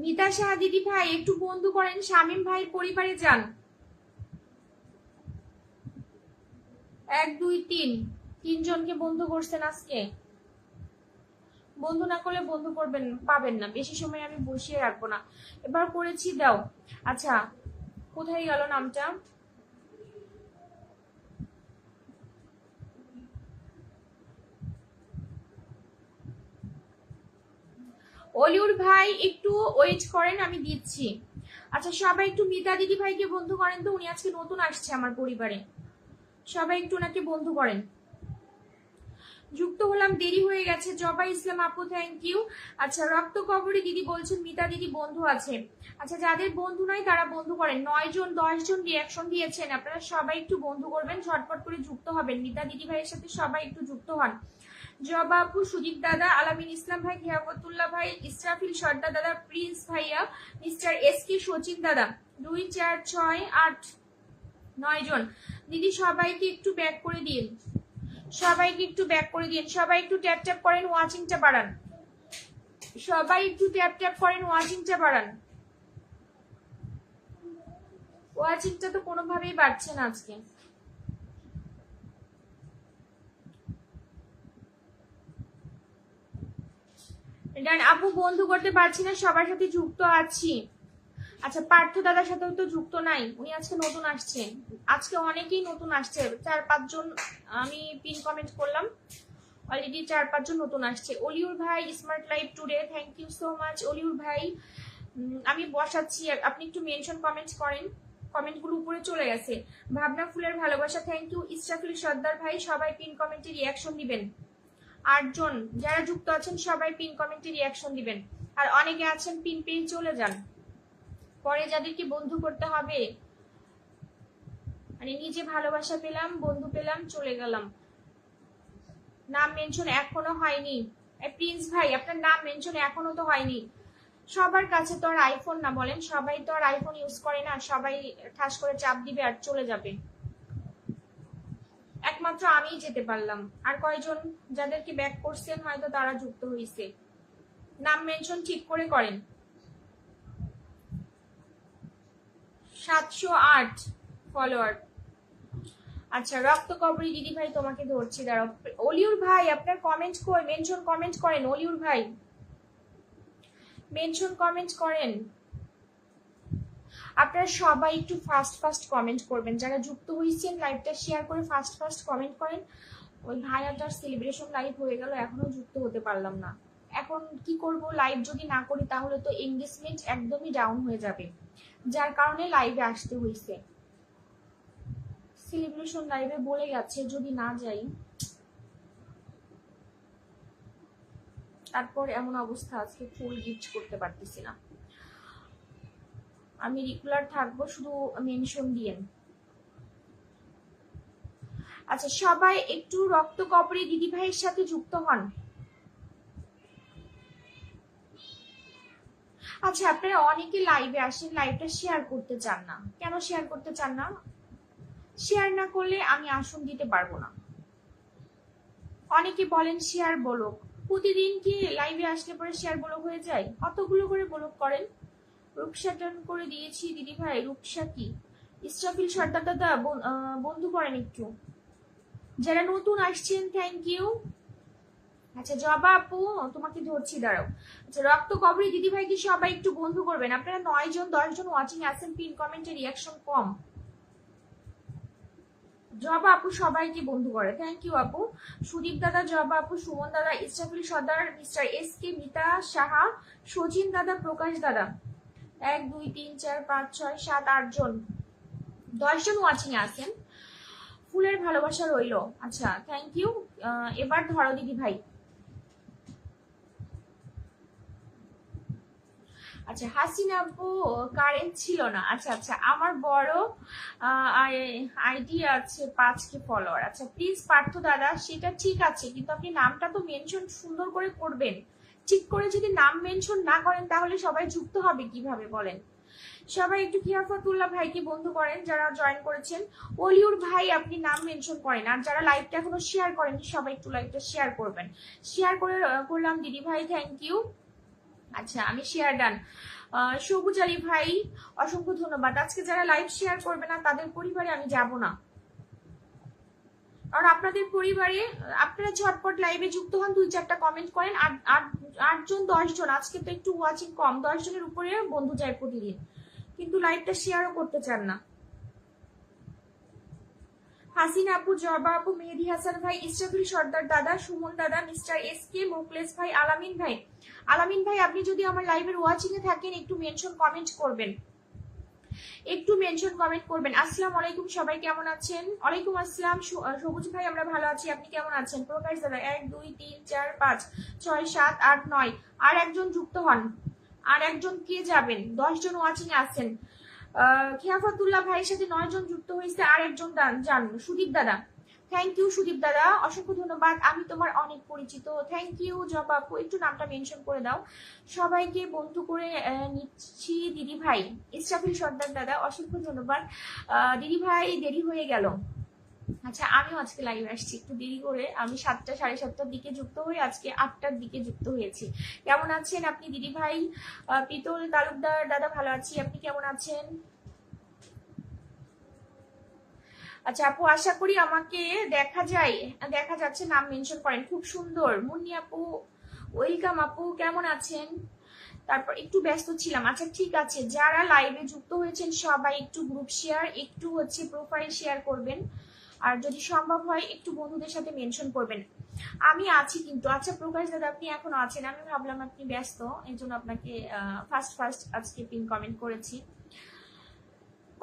Speaker 1: মিতা শাহ দিদি ভাই একটু বন্ধু করেন, শামীম ভাইয়ের পরিবারে যান। 1 2 3, 3 জনকে বন্ধু করছেন আজকে। বন্ধু না করলে বন্ধু করবেন পাবেন না, বেশি সময় আমি বসিয়ে রাখবো না। এবার করেছি দাও। আচ্ছা কোথায় গেল নামটা? অলিউর ভাই একটু ওয়েট করেন, আমি দিচ্ছি। আচ্ছা সবাই একটু মিতা দিদি ভাইকে বন্ধু করেন তো, উনি আজকে নতুন আসছে আমার পরিবারে। সবাই একটু ওনাকে বন্ধু করেন। যুক্ত হলাম, দেরি হয়ে গেছে। জবা ইসলাম আপু থ্যাংক ইউ। আচ্ছা রক্ত কবরী দিদি বলছেন মিতা দিদি বন্ধু আছে। আচ্ছা যাদের বন্ধু নাই তারা বন্ধু করেন। 9 জন 10 জন রিয়াকশন দিয়েছেন, আপনারা সবাই একটু বন্ধু করবেন, ঝটপট করে যুক্ত হবেন। মিতা দিদি ভাইয়ের সাথে সবাই একটু যুক্ত হন। জবা আপু, সুদীপ দাদা, আলামিন ইসলাম ভাই, খেয়াবতুল্লাহ ভাই, ইসরাফিল সর্দার দাদা, প্রিন্স ভাইয়া, মিস্টার এস কে সচিন দাদা, 2 4 6 8 9 জন। দিদি সবাইকে একটু ব্যাক করে দিন, সবাইকে একটু ব্যাক করে দিন। সবাই একটু ট্যাপ ট্যাপ করেন, ওয়াচিংটা বাড়ান। সবাই একটু ট্যাপ ট্যাপ করেন, ওয়াচিংটা বাড়ান। ওয়াচিংটা তো কোনোভাবেই বাড়ছে না আজকে। আপু বন্ধু করতে পারছি না, সবার সাথে যুক্ত আছি। আচ্ছা, পার্থ দাদার সাথেও তো যুক্ত নাই, উনি আজকে নতুন আসছে। আজকে অনেকেই নতুন আসছে, 4-5 জন আমি পিন কমেন্ট করলাম, অলরেডি 4-5 জন নতুন আসছে। অলিউর ভাই smart live today, thank you so much Aliur ভাই। আমি বসাচ্ছি, আপনি একটু মেনশন কমেন্ট করেন, কমেন্টগুলো উপরে চলে গেছে। ভাবনা ফুলের ভালোবাসা, থ্যাংক ইউ। ইসরাফিল সর্দার ভাই, সবাই পিন কমেন্টে রিয়াকশন দিবেন। 8 জন যারা যুক্ত আছেন সবাই পিন কমেন্টে রিয়াকশন দিবেন। আর অনেকে আছেন পিন পেয়ে চলে যান, পরে যাদেরকে বন্ধু করতে হবে, মানে নিজে ভালোবাসা পেলাম, বন্ধু পেলাম, চলে গেলাম, নাম মেনশন এখনো হয়নি। প্রিন্স ভাই, আপনার নাম মেনশন এখনো তো হয়নি। সবার কাছে তো আর আইফোন না, বলেন, সবাই তো আর আইফোন ইউজ করে না, সবাই ঠাস করে চাপ দিবে আর চলে যাবে। একমাত্র আমিই যেতে পারলাম, আর কয়জন যাদেরকে ব্যাক করছেন হয়তো তারা যুক্ত হয়েছে। নাম মেনশন ঠিক করে করেন। 708 ফলোয়ার। আচ্ছা, রক্ত কবরী দিদি ভাই তোমাকে ধরছি, দাঁড়াও। অলিউর ভাই আপনার কমেন্ট কই, মেনশন কমেন্ট করেন অলিউর ভাই, মেনশন কমেন্ট করেন। আপনারা সবাই একটু ফাস্ট ফাস্ট কমেন্ট করবেন, যারা যুক্ত হয়েছেন লাইভটা শেয়ার করে ফাস্ট ফাস্ট কমেন্ট করেন। ওই ভাইয়াটার সেলিব্রেশন লাইভ হয়ে গেল, এখনো যুক্ত হতে পারলাম না। এখন কি করব, লাইভ যদি না করি তাহলে তো এঙ্গেজমেন্ট একদমই ডাউন হয়ে যাবে, যার কারণে লাইভে আসতে হয়েছে। সেলিব্রেশন লাইভে বলে গেছে যদি না যাই, তারপর এমন অবস্থা, আজকে ফুল গিফট করতে পারতেছি না। আমি রেগুলার থাকবো, শুধু মেনশন দিয়েন। আচ্ছা, সবাই একটু রক্ত কবরী দিদি ভাইয়ের সাথে যুক্ত হন। আচ্ছা, আপনারা অনেকে লাইভে আসেন, লাইভটা শেয়ার করতে চান না, কেন শেয়ার করতে চান না? শেয়ার না করলে আমি আসন দিতে পারবো না। অনেকে বলেন শেয়ার ব্লক, প্রতিদিন কি লাইভে আসলে পরে শেয়ার ব্লক হয়ে যায়? কতগুলো করে ব্লক করেন? রূপসা টান করে দিয়েছি দিদি ভাই। রূপসা কি? ইসরাফিল সর্দার দাদা বন্ধু করেন একটু, যারা নতুন আসছেন থ্যাংক ইউ। আচ্ছা, জবা আপু তোমাকে ধরছি, দাঁড়াও। আচ্ছা, রক্ত কবরী দিদি ভাই কি সবাই একটু বন্ধু করবেন? আপনারা 9 জন 10 জন ওয়াচিং আছেন, পিন কমেন্টে রিয়াকশন কম। জবা আপু সবাইকে বন্ধু করে, থ্যাংক ইউ আপু। সুদীপ দাদা, জবা আপু, সুমন দাদা, Israfil Sardar, mister S K, Mita Saha, Sachin দাদা, প্রকাশ দাদা, 1 2 3 4 5 6 7 8 জন, 10 জন ওয়াচিং আছেন। ফুলের ভালোবাসা রইলো। আচ্ছা, থ্যাংক ইউ। এবার ধরো দিদি ভাই। আচ্ছা, হাসিনা আপু কারেন্ট ছিল না। আচ্ছা আচ্ছা, আমার বড় আইডি আছে 5K ফলোয়ার। আচ্ছা প্লিজ পার্থ দাদা, সেটা ঠিক আছে, কিন্তু আপনি নামটা তো মেনশন সুন্দর করে করবেন। ঠিক করে যদি নাম মেনশন না করেন তাহলে সবাই যুক্ত হবে কিভাবে বলেন? সবাই একটু খিয়াফতুল্লাহ ভাইকে বন্ধু করেন যারা জয়েন করেছেন। অলিউর ভাই আপনি নাম মেনশন করেন, আর যারা লাইভটা এখনো শেয়ার করেন সবাই একটু লাইভটা শেয়ার করবেন। শেয়ার করে করলাম দিদি ভাই, থ্যাংক ইউ। আচ্ছা, আমি শেয়ার ডান। সবুজ আলী ভাই অসংখ্য ধন্যবাদ। আজকে যারা লাইভ শেয়ার করবে না তাদের পরিবারে আমি যাব না, কারণ আপনাদের পরিবারে আপনারা ঝটপট লাইভে যুক্ত হন, 2-4টা কমেন্ট করেন। 8 জন 10 জন, আজকে তো একটু ওয়াচিং কম, 10 জনের উপরে বন্ধু যায় প্রতিদিন, কিন্তু লাইভটা শেয়ারও করতে চান না। হাসিনা আপু, জবা আপু, মেহেদি হাসান ভাই, ইসরাফিল সর্দার দাদা, সুমন দাদা, মিস্টার এস কে, মোকলেস ভাই, আলামিন ভাই। আলামিন ভাই, আপনি যদি আমার লাইভের ওয়াচিং এ থাকেন একটু মেনশন কমেন্ট করবেন, একটু মেনশন কমেন্ট করবেন। আসসালামু আলাইকুম, সবাই কেমন আছেন? ওয়ালাইকুম আসসালাম সবুজ ভাই, আমরা ভালো আছি, আপনি কেমন আছেন? প্রকাশ দাদা, 1 2 3 4 5 6 7 8 9, আর একজন যুক্ত হন। আর একজন কে যাবেন? 10 জন ওয়াচিং আছেন। খিয়াফতুল্লাহ ভাইয়ের সাথে 9 জন যুক্ত হয়েছে, আর একজন যান। সুদীপ দাদা, থ্যাংক ইউ সুদীপ দাদা, অসংখ্য ধন্যবাদ, আমি তোমার অনেক পরিচিত, থ্যাংক ইউ। জবা আপু একটু নামটা মেনশন করে দাও। সবাইকে বন্ধু করে নিচ্ছি দিদি ভাই। ইসরাফিল সর্দার দাদা, অসংখ্য ধন্যবাদ। দিদি ভাই দেরি হয়ে গেল। আচ্ছা, আমিও আজকে লাইভ আসছি একটু দেরি করে, আমি 7টা 7:30টার দিকে যুক্ত হয়ে আজকে 8টার দিকে যুক্ত হয়েছি। কেমন আছেন আপনি দিদি ভাই? পিতল তালুকদার দাদা, ভালো আছি, আপনি কেমন আছেন? আচ্ছা আপু, আশা করি আমাকে দেখা যায়, দেখা যাচ্ছে, নাম মেনশন করেন, খুব সুন্দর। মুন্নি আপু ওয়েলকাম আপু, কেমন আছেন? তারপর একটু ব্যস্ত ছিলাম। আচ্ছা ঠিক আছে, যারা লাইভে যুক্ত হয়েছেন সবাই একটু গ্রুপ শেয়ার, একটু হচ্ছে প্রোফাইল শেয়ার করবেন, আর যদি সম্ভব হয় একটু বন্ধুদের সাথে মেনশন করবেন। আমি আছি কিন্তু। আচ্ছা প্রকাশ দাদা আপনি এখনো আছেন, আমি ভাবলাম আপনি ব্যস্ত, এই জন্য আপনাকে ফার্স্ট আজকে পিন কমেন্ট করেছি।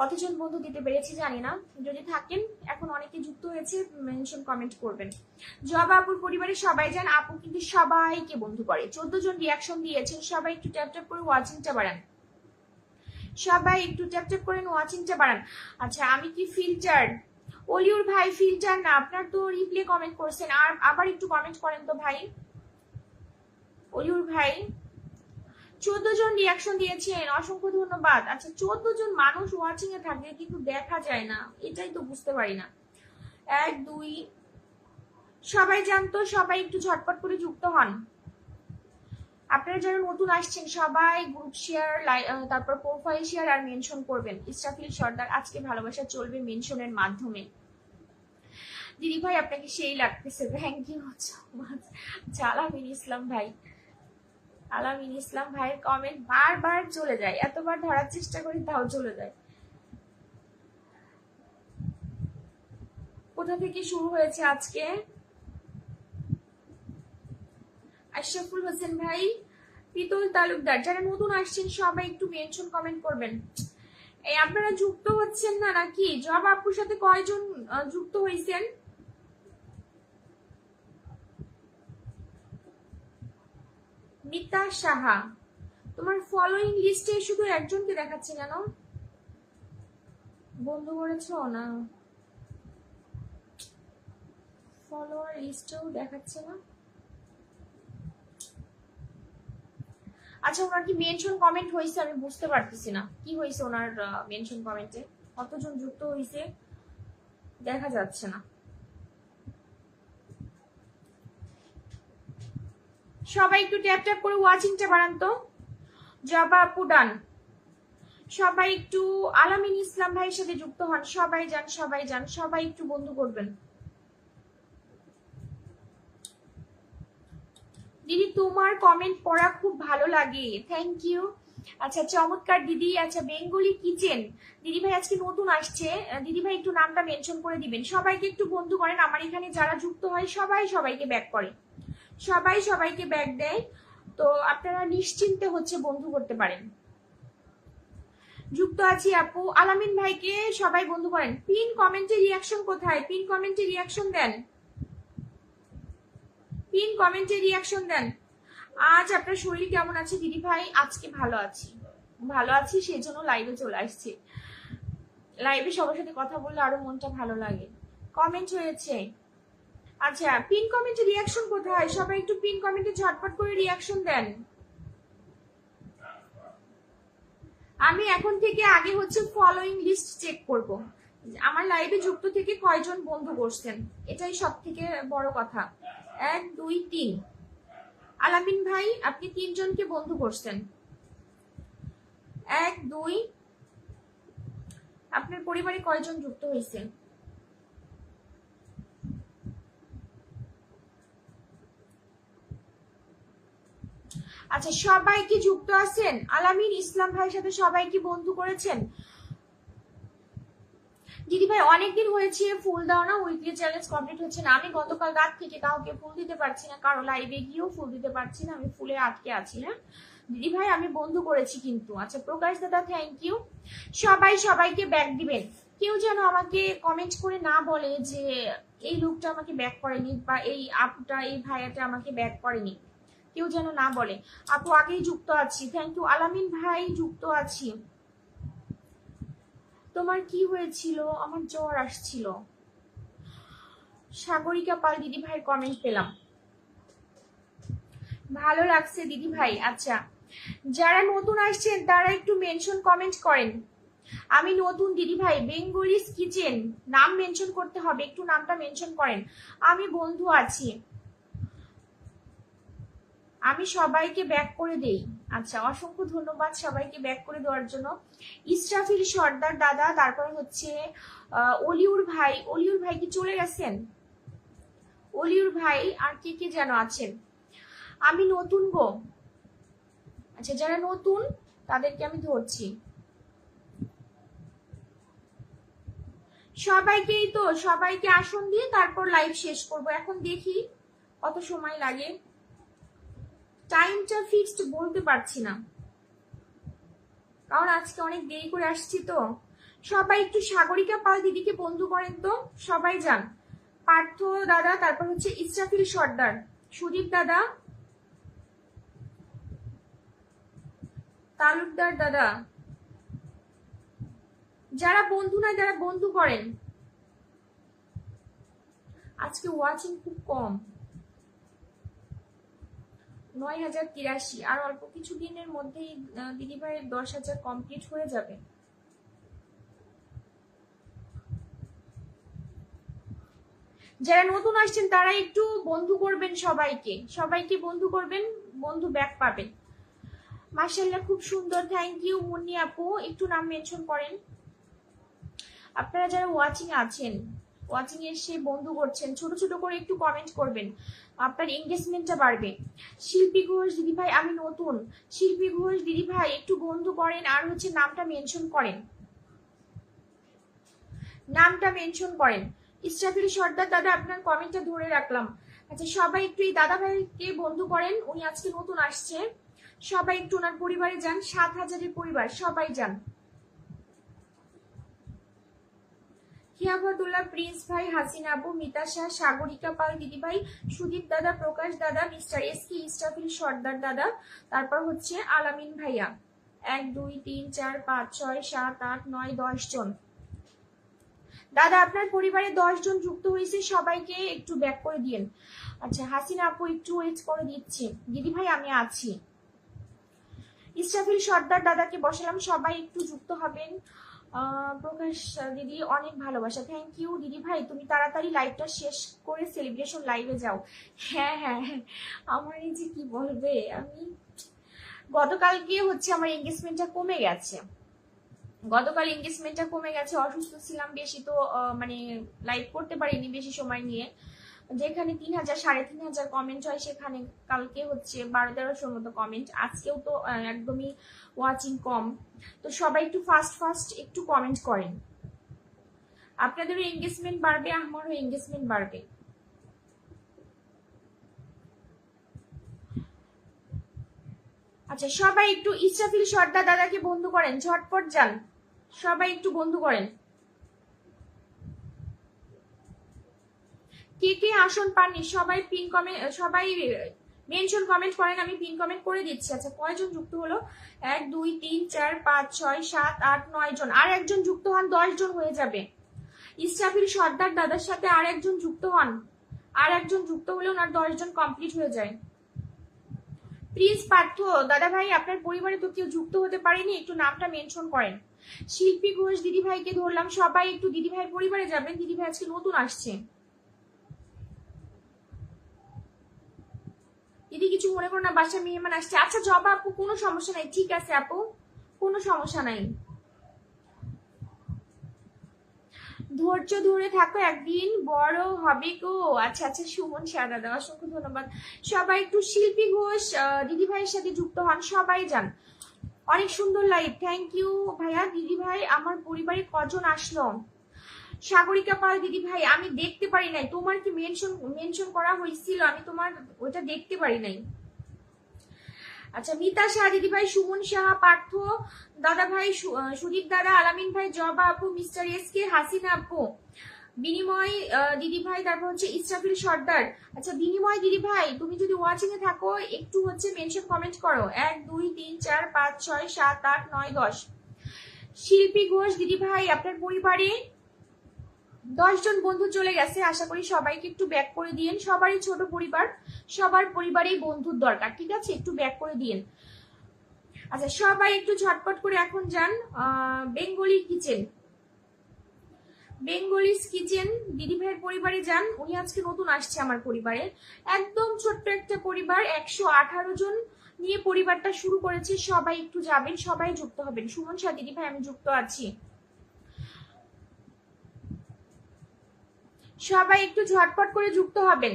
Speaker 1: কতজন বন্ধু দিতে পেরেছি জানি না, যদি থাকেন এখন অনেকে যুক্ত হয়েছে মেনশন কমেন্ট করবেন। জবা আপুর পরিবারে সবাই যান, আপু কিন্তু সবাইকে বন্ধু করে। 14 জন রিয়াকশন দিয়েছেন, সবাই একটু ট্যাপ ট্যাপ করে ওয়াচিংটা বাড়ান, সবাই একটু ট্যাপ ট্যাপ করেন, ওয়াচিংটা বাড়ান। আচ্ছা আমি কি ফিল্টার? অলিউর ভাই ফিল্টার না, আপনার তো রিপ্লে কমেন্ট করছেন, আর আবার একটু কমেন্ট করেন তো ভাই। অলিউর ভাই 14 জন রিয়াকশন দিয়েছেন, অসংখ্য ধন্যবাদ। আচ্ছা 14 জন মানুষ ওয়াচিং এ থাকে কিন্তু দেখা যায় না, এটাই তো বুঝতে পারি না। 1 2 সবাই জানতো, সবাই একটু ঝটপট করে যুক্ত হন। আপনারা যারা নতুন আসছেন সবাই গ্রুপ শেয়ার, তারপর প্রোফাইল শেয়ার আর মেনশন করবেন। ইসরাফিল সর্দার আজকে ভালোবাসা চলবে মেনশনের মাধ্যমে। দিদি ভাই আপনাকে সেই লাগতেছে, থ্যাংক ইউ সো মাচ। আলামিন ইসলাম ভাই, আলামিন ইসলাম ভাইয়ের কমেন্ট বারবার চলে যায়, এতবার ধরার চেষ্টা করি তাও চলে যায়। কোথা থেকে শুরু হয়েছে আজকে? আশরাফুল হোসেন ভাই, পিতল তালুকদার, যারা নতুন আসছেন সবাই একটু মেনশন কমেন্ট করবেন। এই আপনারা যুক্ত হচ্ছেন না নাকি? জবা আপুর সাথে কয়জন যুক্ত হয়েছেন? মিতা সাহা, তোমার ফলোইং লিস্টে শুধু একজনকে দেখাচ্ছে কেন? বন্ধু করেছো না? ফলোয়ার লিস্টেও দেখাচ্ছে না। আচ্ছা ওনার কি মেনশন কমেন্ট হয়েছে? আমি বুঝতে পারতেছি না কি হয়েছে ওনার মেনশন কমেন্টে, কতজন যুক্ত হয়েছে দেখা যাচ্ছে না। সবাই একটু ট্যাপ ট্যাপ করে ওয়াচিংটা বাড়ান তো। জবা আপু ডান, সবাই একটু আলামিন ইসলাম ভাইয়ের সাথে যুক্ত হন, সবাই যান সবাই যান, সবাই একটু বন্ধু করবেন। দিদি তোমার কমেন্ট পড়া খুব ভালো লাগে, থ্যাংক ইউ। আচ্ছা চমৎকার দিদি। আচ্ছা বেঙ্গলি কিচেন দিদি ভাই আজকে নতুন আসছে, দিদি ভাই একটু নামটা মেনশন করে দিবেন। সবাইকে একটু বন্ধু করেন, আমার এখানে যারা যুক্ত হয় সবাই সবাইকে ব্যাক করে, সবাই সবাইকে ব্যাক দেয়, তো আপনারা নিশ্চিন্তে হচ্ছে বন্ধু করতে পারেন। যুক্ত আছি আপু। আলামিন ভাইকে সবাই বন্ধু করেন। পিন কমেন্টে রিয়াকশন কোথায়? পিন কমেন্টে রিয়াকশন দেন, পিন কমেন্টে রিয়াকশন দেন। আজ আপনার শরীর কেমন আছে দিদি ভাই? আজকে ভালো আছি, ভালো আছি, সেই জন্য লাইভে চলে আসছি। লাইভে সবার সাথে কথা বললে আরো মনটা ভালো লাগে। কমেন্ট হয়েছে। আচ্ছা পিন কমেন্টে রিয়াকশন কোথায়? সবাই একটু পিন কমেন্টে ঝটপট করে রিয়াকশন দেন। আমি এখন থেকে আগে হচ্ছে ফলোইং লিস্ট চেক করব, আমার লাইভে যুক্ত থেকে কয়জন বন্ধু করছেন, এটাই সব থেকে বড় কথা। 1 2 3, আলামিন ভাই আপনি 3 জনকে বন্ধু করছেন। 1 2, আপনার পরিবারে কয়জন যুক্ত হয়েছে? আচ্ছা সবাই কি যুক্ত আছেন? আলামিন ইসলাম ভাইয়ের সাথে সবাই কি বন্ধু করেছেন? দিদি ভাই অনেকদিন হয়েছে ফুল দাও না, উইকলি চ্যালেঞ্জ কমপ্লিট হচ্ছে না। আমি গতকাল রাত থেকে কাউকে ফুল দিতে পারছি না, কারো লাইভে গিয়েও ফুল দিতে পারছি না, আমি ফুলে আটকে আছি। হ্যাঁ দিদি ভাই আমি বন্ধু করেছি কিন্তু। আচ্ছা প্রকাশ দাদা থ্যাংক ইউ। সবাই সবাইকে ব্যাক দিবেন, কেউ যেন আমাকে কমেন্ট করে না বলে যে এই লোকটা আমাকে ব্যাক করেনি বা এই আপুটা এই ভাইয়াটা আমাকে ব্যাক করেনি, কেউ যেন না বলে। আপু আগেই যুক্ত আছি, থ্যাংক ইউ। আলামিন ভাই যুক্ত আছি। তোমার কি হয়েছিল? আমার জ্বর আসছিল। সাগরিকা পাল দিদি ভাইয়ের কমেন্ট পেলাম, ভালো লাগছে দিদি ভাই। আচ্ছা যারা নতুন আসছেন তারা একটু মেনশন কমেন্ট করেন। আমি নতুন দিদি ভাই, বেঙ্গলিস কিচেন নাম মেনশন করতে হবে, একটু নামটা মেনশন করেন। আমি বন্ধু আছি, আমি সবাইকে ব্যাক করে দেই। আচ্ছা অসংখ্য ধন্যবাদ সবাইকে ব্যাক করে দেওয়ার জন্য। ইসরাফিল সর্দার দাদা, তারপর হচ্ছে অলিউর ভাই। অলিউর ভাই কি চলে গেছেন? অলিউর ভাই আর কে কে যেন আছেন। আমি নতুন গো, আচ্ছা, যারা নতুন তাদেরকে আমি ধরছি। সবাইকে আসন দিয়ে তারপর লাইভ শেষ করব। এখন দেখি কত সময় লাগে, টাইমটা ফিক্সড বলতে পারছি না, কারণ আজকে অনেক দেরি করে আসছি তো। সবাই একটু সাগরিকা পাল দিদিকে বন্ধু করেন তো, সবাই যান। পার্থ দাদা, তারপর হচ্ছে ইসরাফিল সর্দার, সুদীপ দাদা, তালুকদার দাদা, যারা বন্ধু না যারা বন্ধু করেন। আজকে ওয়াচিং খুব কম, 9083, আর অল্প কিছু দিনের মধ্যেই দিদি ভাইয়ের 10,000 কমপ্লিট হয়ে যাবে। যারা নতুন আসছেন তারা একটু বন্ধু করবেন, সবাইকে বন্ধু করবেন, বন্ধু ব্যাক পাবেন। মাশাআল্লাহ, খুব সুন্দর, থ্যাংক ইউ মুন্নি আপু। একটু নাম মেনশন করেন। আপনারা যারা ওয়াচিং আছেন, ওয়াচিং এসে বন্ধু করছেন, ছোট ছোট করে একটু কমেন্ট করবেন, আপনার এঙ্গেজমেন্টটা বাড়বে। শিল্পী ঘোষ দিদি ভাই, আমি নতুন। শিল্পী ঘোষ দিদি ভাই একটু বন্ধু করেন, আর হচ্ছে নামটা মেনশন করেন, নামটা মেনশন করেন। ইসরাফিল সর্দার দাদা, আপনার কমেন্টটা ধরে রাখলাম। আচ্ছা, সবাই একটু এই দাদা ভাইকে বন্ধু করেন, উনি আজকে নতুন আসছে। সবাই একটু ওনার পরিবারে যান, 7,000-এর পরিবার, সবাই যান। হিয়াবতুল্লাহ, প্রিন্স ভাই, হাসিনা আপু, মিতা শাহ, সাগরিকা পাল দিদি ভাই, সুদীপ দাদা, প্রকাশ দাদা, মিস্টার এস কি, ইসরাফিল সর্দার দাদা, তারপর হচ্ছে আলামিন ভাইয়া। 1 2 3 4 5 6 7 8 9 10 জন দাদা, আপনার পরিবারে 10 জন যুক্ত হয়েছে, সবাইকে একটু ব্যাক করে দিন। আচ্ছা, হাসিনা আপু একটু ওয়েট করে দিচ্ছি। দিদি ভাই আমি আছি। ইসরাফিল সর্দার দাদাকে বসালাম, সবাই একটু যুক্ত হবেন। প্রকাশ দিদি, অনেক ভালোবাসা, থ্যাংক ইউ দিদি ভাই। তুমি তাড়াতাড়ি লাইভটা শেষ করে সেলিব্রেশন লাইভে যাও। হ্যাঁ হ্যাঁ হ্যাঁ, আমার এই যে কি বলবে, আমি গতকালকে হচ্ছে আমার এঙ্গেজমেন্টটা কমে গেছে, অসুস্থ ছিলাম বেশি, তো মানে লাইভ করতে পারিনি বেশি সময় নিয়ে। যেখানে 3,000 3,500 কমেন্ট হয়, সেখানে কালকে হচ্ছে 1200-1300 মতো কমেন্ট। আজকেও তো একদমই ওয়াচিং কম, তো সবাই একটু ফাস্ট একটু কমেন্ট করেন, আপনাদেরও এঙ্গেজমেন্ট বাড়বে, আমারও এঙ্গেজমেন্ট বাড়বে। আচ্ছা, সবাই একটু ইসরাফিল সর্দার দাদাকে বন্ধু করেন, ঝটপট যান, সবাই একটু বন্ধু করেন। কে কে আসন পাননি সবাই পিন কমেন্ট, সবাই মেনশন কমেন্ট করেন, আমি পিন কমেন্ট করে দিচ্ছি। আচ্ছা, কয়জন যুক্ত হলো? 1 2 3 4 5 6 7 8 9 জন, আর একজন যুক্ত হন, 10 জন হয়ে যাবে। ইসরাফিল সর্দার দাদার সাথে আর একজন যুক্ত হন, আর একজন যুক্ত হলে ওনার 10 জন কমপ্লিট হয়ে যায়। প্লিজ পার্থ দাদা ভাই, আপনার পরিবারে তো কেউ যুক্ত হতে পারেনি, একটু নামটা মেনশন করেন। শিল্পী ঘোষ দিদি ভাইকে ধরলাম, সবাই একটু দিদি ভাই পরিবারে যাবেন, দিদি ভাই আজকে নতুন আসছে। দিদি কিছু মনে করো না, বাসায় মেহমান আসছে। আচ্ছা জবা আপু, কোনো সমস্যা নাই, ঠিক আছে আপু, কোনো সমস্যা নাই, ধৈর্য ধরে থাকো, একদিন বড় হবে গো। আচ্ছা আচ্ছা, সুমন শাহ দাদা, অসংখ্য ধন্যবাদ। সবাই একটু শিল্পী ঘোষ দিদি ভাইয়ের সাথে যুক্ত হন, সবাই যান। অনেক সুন্দর লাইভ, থ্যাংক ইউ ভাইয়া। দিদি ভাই আমার পরিবারে কজন আসলো? সাগরিকা পাল দিদি ভাই, আমি দেখতে পারি নাই, তোমার কি মেনশন করা হয়েছিল? আমি তোমার ওইটা দেখতে পারি নাই। আচ্ছা, মিতা শাহ দিদি ভাই, সুমন সাহা, পার্থ দাদা ভাই, সুদীপ দাদা, আলামিন ভাই, জবা আপু, মিস্টার এস কে, হাসিনা আপু, বিনিময় দিদি ভাই, তারপর হচ্ছে ইসরাফিল সর্দার। আচ্ছা বিনিময় দিদি ভাই, তুমি যদি ওয়াচিং এ থাকো একটু হচ্ছে মেনশন কমেন্ট করো। 1 2 3 4 5 6 7 8 9 10। শিল্পী ঘোষ দিদি ভাই, আপনার পরিবারে 10 জন বন্ধু চলে গেছে, আশা করি সবাইকে একটু ব্যাক করে দিন। সবারই ছোট পরিবার, সবার পরিবারেই বন্ধুর দরকার, ঠিক আছে, একটু ব্যাক করে দিন। আচ্ছা, সবাই একটু ঝটপট করে এখন যান। বেঙ্গলি কিচেন, বেঙ্গলিস কিচেন দিদি ভাইয়ের পরিবারে যান, উনি আজকে নতুন আসছে আমার পরিবারে। একদম ছোট্ট একটা পরিবার, 118 জন নিয়ে পরিবারটা শুরু করেছে। সবাই একটু যাবেন, সবাই যুক্ত হবেন। সুমন শাহ দিদি ভাই, আমি যুক্ত আছি, সবাই একটু ঝটপট করে যুক্ত হবেন।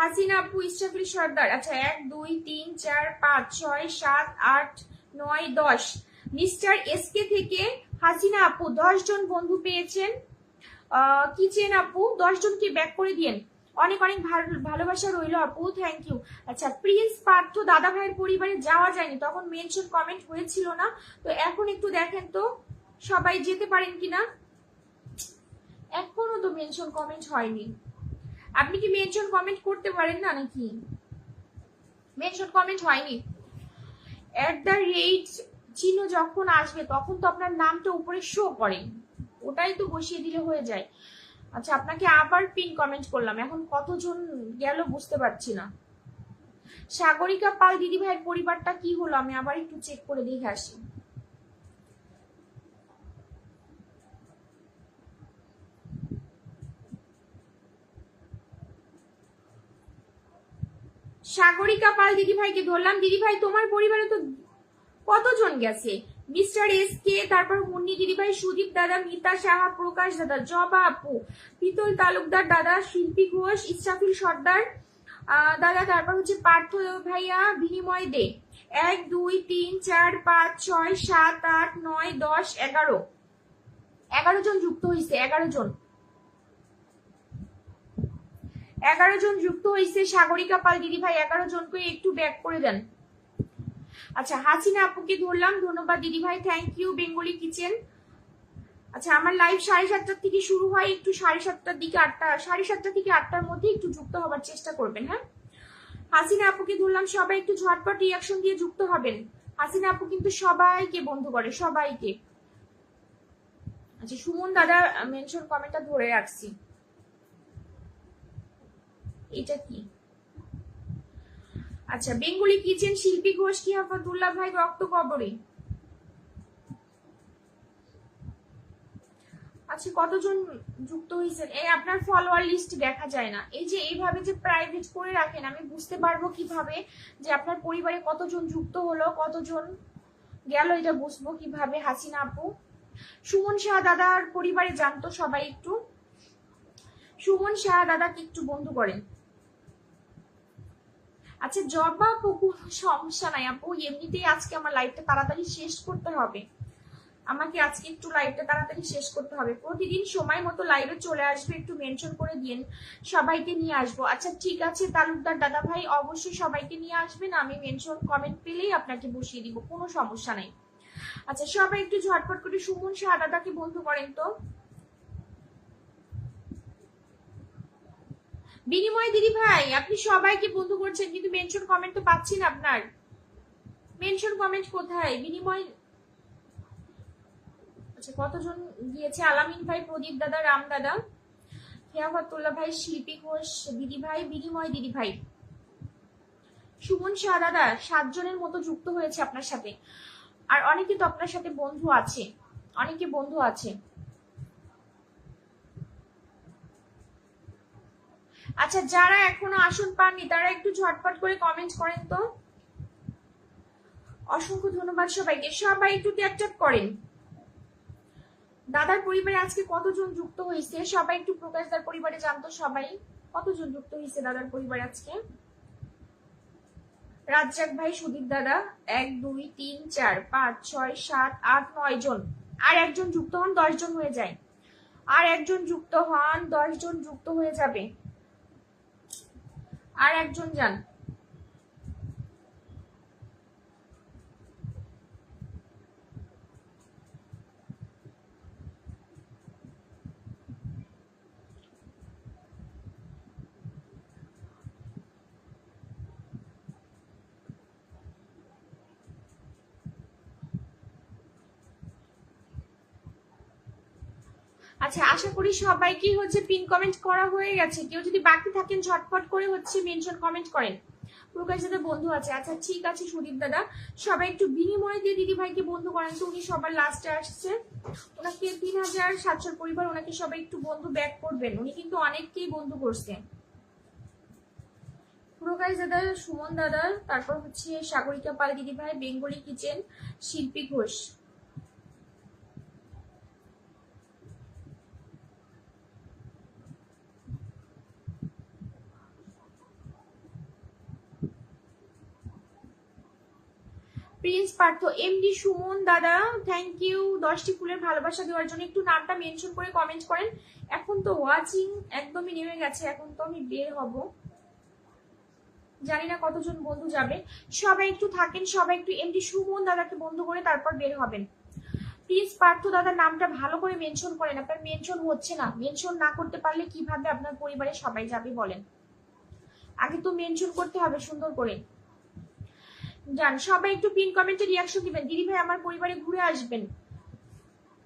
Speaker 1: হাসিনা আপু, ইসরাফিল সর্দার। আচ্ছা 1 2 3 4 5 6 7 8 9 10। মিস্টার এসকে থেকে হাসিনা আপু 10 জন বন্ধু পেয়েছেন। কিচেন আপু 10 জনকে ব্যাক করে দিয়েন। অনেক অনেক ভালোবাসা রইল আপু, থ্যাংক ইউ। আচ্ছা প্রিন্স পার্থ দাদা ভাইয়ের পরিবারে যাওয়া যায়নি, তখন মেনশন কমেন্ট হয়েছিল না, তো এখন একটু দেখেন তো সবাই যেতে পারেন কিনা। এখনো তো মেনশন কমেন্ট হয়নি। আপনি কি মেনশন কমেন্ট করতে পারেন না নাকি? মেনশন কমেন্ট হয়নি। @ চিহ্ন যখন আসবে তখন তো আপনার নামটা উপরে শো করে, ওটাই তো বসিয়ে দিলে হয়ে যায়। আচ্ছা আপনাকে আবার পিন কমেন্ট করলাম, এখন কতজন গেল বুঝতে পারছি না। সাগরিকা পাল দিদি ভাইয়ের পরিবারটা কি হলো, আমি আবার একটু চেক করে দেখে আসি। সাগরিকা পাল দিদি ভাইকে ধরলাম। দিদি ভাই তোমার পরিবারে তো কতজন গেছে? মিস্টার এস কে, তারপর মুন্নি দিদি ভাই, সুদীপ দাদা, মিতা সাহা, প্রকাশ দাদা, জবা আপু, পিতল তালুকদার দাদা, শিল্পী ঘোষ, ইসরাফিল সর্দার দাদা, তারপর হচ্ছে পার্থ ভাইয়া, বিনিময় দে। 1 2 3 4 5 6 7 8 9 10 11। 11 জন যুক্ত হয়েছে, 11 জন। 11 জন যুক্ত হয়েছে। সাগরিকা পাল দিদি ভাই 11 জনকে একটু ব্যাক করে দেন। আচ্ছা হাসিনা আপুকে ধরলাম, ধন্যবাদ দিদি ভাই, থ্যাংক ইউ। Bengali kitchen. আচ্ছা আমার লাইভ 7:30 থেকে শুরু হয়, একটু 7:30 দিকে 7:30 থেকে 8টার মধ্যে একটু যুক্ত হবার চেষ্টা করবেন। হ্যাঁ হাসিনা আপুকে ধরলাম, সবাই একটু ঝটপট রিয়াকশন দিয়ে যুক্ত হবেন। হাসিনা আপু কিন্তু সবাইকে বন্ধু করে, সবাইকে। আচ্ছা সুমন দাদা মেনশন কমেন্টটা ধরে রাখছি। এটা কি? আচ্ছা বেঙ্গলি কিচেন, শিল্পী ঘোষ, কি হাফাতুল্লাহ ভাই, রক্ত কবরে। আচ্ছা কতজন যুক্ত হয়েছেন? এই আপনার ফলোয়ার লিস্ট দেখা যায় না, এই যে এইভাবে যে প্রাইভেট করে রাখেন, আমি বুঝতে পারবো কিভাবে যে আপনার পরিবারে কতজন যুক্ত হলো, কতজন গেল, এটা বুঝবো কিভাবে? হাসিনা আপু, সুমন শাহ দাদার পরিবারে জানতো সবাই একটু। সুমন শাহ দাদাকে একটু বন্ধু করেন। আচ্ছা জবা আপু কোনো সমস্যা নাই আপু, এমনিতেই আজকে আমার লাইফটা তাড়াতাড়ি শেষ করতে হবে, আমাকে আজকে একটু লাইভটা তাড়াতাড়ি শেষ করতে হবে। প্রতিদিন সময় মতো লাইভে চলে আসবে, একটু মেনশন করে দিন, সবাইকে নিয়ে আসবো। আচ্ছা ঠিক আছে তালুকদার দাদা ভাই, অবশ্যই সবাইকে নিয়ে আসবেন, আমি মেনশন কমেন্ট পেলেই আপনাকে বসিয়ে দিব, কোনো সমস্যা নাই। আচ্ছা সবাই একটু ঝটপট করে সুমন শাহ দাদাকে বন্ধু করেন তো। বিনিময় দিদি ভাই আপনি সবাইকে বন্ধু করছেন কিন্তু মেনশন কমেন্ট তো পাচ্ছি না আপনার। মেনশন কমেন্ট কোথায় বিনিময়? আচ্ছা কতজন গিয়েছে? আলামিন ভাই, প্রদীপ দাদা, রাম দাদা, হিয়াফাতুল্লাহ ভাই, শিল্পী ঘোষ দিদি ভাই, বিনিময় দিদি ভাই, সুমন শাহ দাদা, 7 জনের মতো যুক্ত হয়েছে আপনার সাথে। আর অনেকে তো আপনার সাথে বন্ধু আছে, অনেকে বন্ধু আছে। আচ্ছা যারা এখনো আসন পাননি তারা একটু ঝটপট করে কমেন্ট করেন তো। অসংখ্য ধন্যবাদ সবাইকে, সবাই একটু ট্যাপ করেন। দাদার পরিবারে আজকে কতজন যুক্ত হয়েছে সবাই একটু প্রকাশদার পরিবারে জানতো সবাই কতজন যুক্ত হয়েছে দাদার পরিবারে আজকে। রাজ্জাক ভাই, সুদীপ দাদা, 1 2 3 4 5 6 7 8 9 জন। আর একজন যুক্ত হন, 10 জন হয়ে যায়। আর একজন যুক্ত হন, 10 জন যুক্ত হয়ে যাবে। আর একজন যান। আচ্ছা আশা করি সবাইকে হচ্ছে পিন কমেন্ট করা হয়ে গেছে। কেউ যদি বাকি থাকেন ঝটপট করে হচ্ছে মেনশন কমেন্ট করেন। প্রকাশ দাদা বন্ধু আছে, আচ্ছা ঠিক আছে। সুদীপ দাদা সবাই একটু বিনিময় দিয়ে দিদি ভাইকে বন্ধু করেন তো, উনি সবার লাস্টে আসছে। ওনাকে 3700 পরিবার, ওনাকে সবাই একটু বন্ধু ব্যাক করবেন, উনি কিন্তু অনেককেই বন্ধু করছে। প্রকাশ দাদা, সুমন দাদা, তারপর হচ্ছে সাগরিকা পাল দিদি ভাই, বেঙ্গলি কিচেন, শিল্পী ঘোষ। প্রিন্স পার্থ, এমডি সুমন দাদা থ্যাংক ইউ 10টি ফুলের ভালোবাসা দেওয়ার জন্য। একটু নামটা মেনশন করে কমেন্ট করেন। এখন তো ওয়াচিং একদমই নেমে গেছে, এখন তো আমি বের হব, জানি না কতজন বন্ধু যাবে। সবাই একটু থাকেন, সবাই একটু এমডি সুমন দাদাকে বন্ধু করে তারপর বের হবেন। প্লিজ পার্থ দাদার নামটা ভালো করে মেনশন করেন, আপনার মেনশন হচ্ছে না। মেনশন না করতে পারলে কিভাবে আপনার পরিবারে সবাই যাবে বলেন? আগে তো মেনশন করতে হবে সুন্দর করে। যান, সবাই একটু পিন কমেন্টে রিয়াকশন দিবেন। দিদি ভাই আমার পরিবারে ঘুরে আসবেন।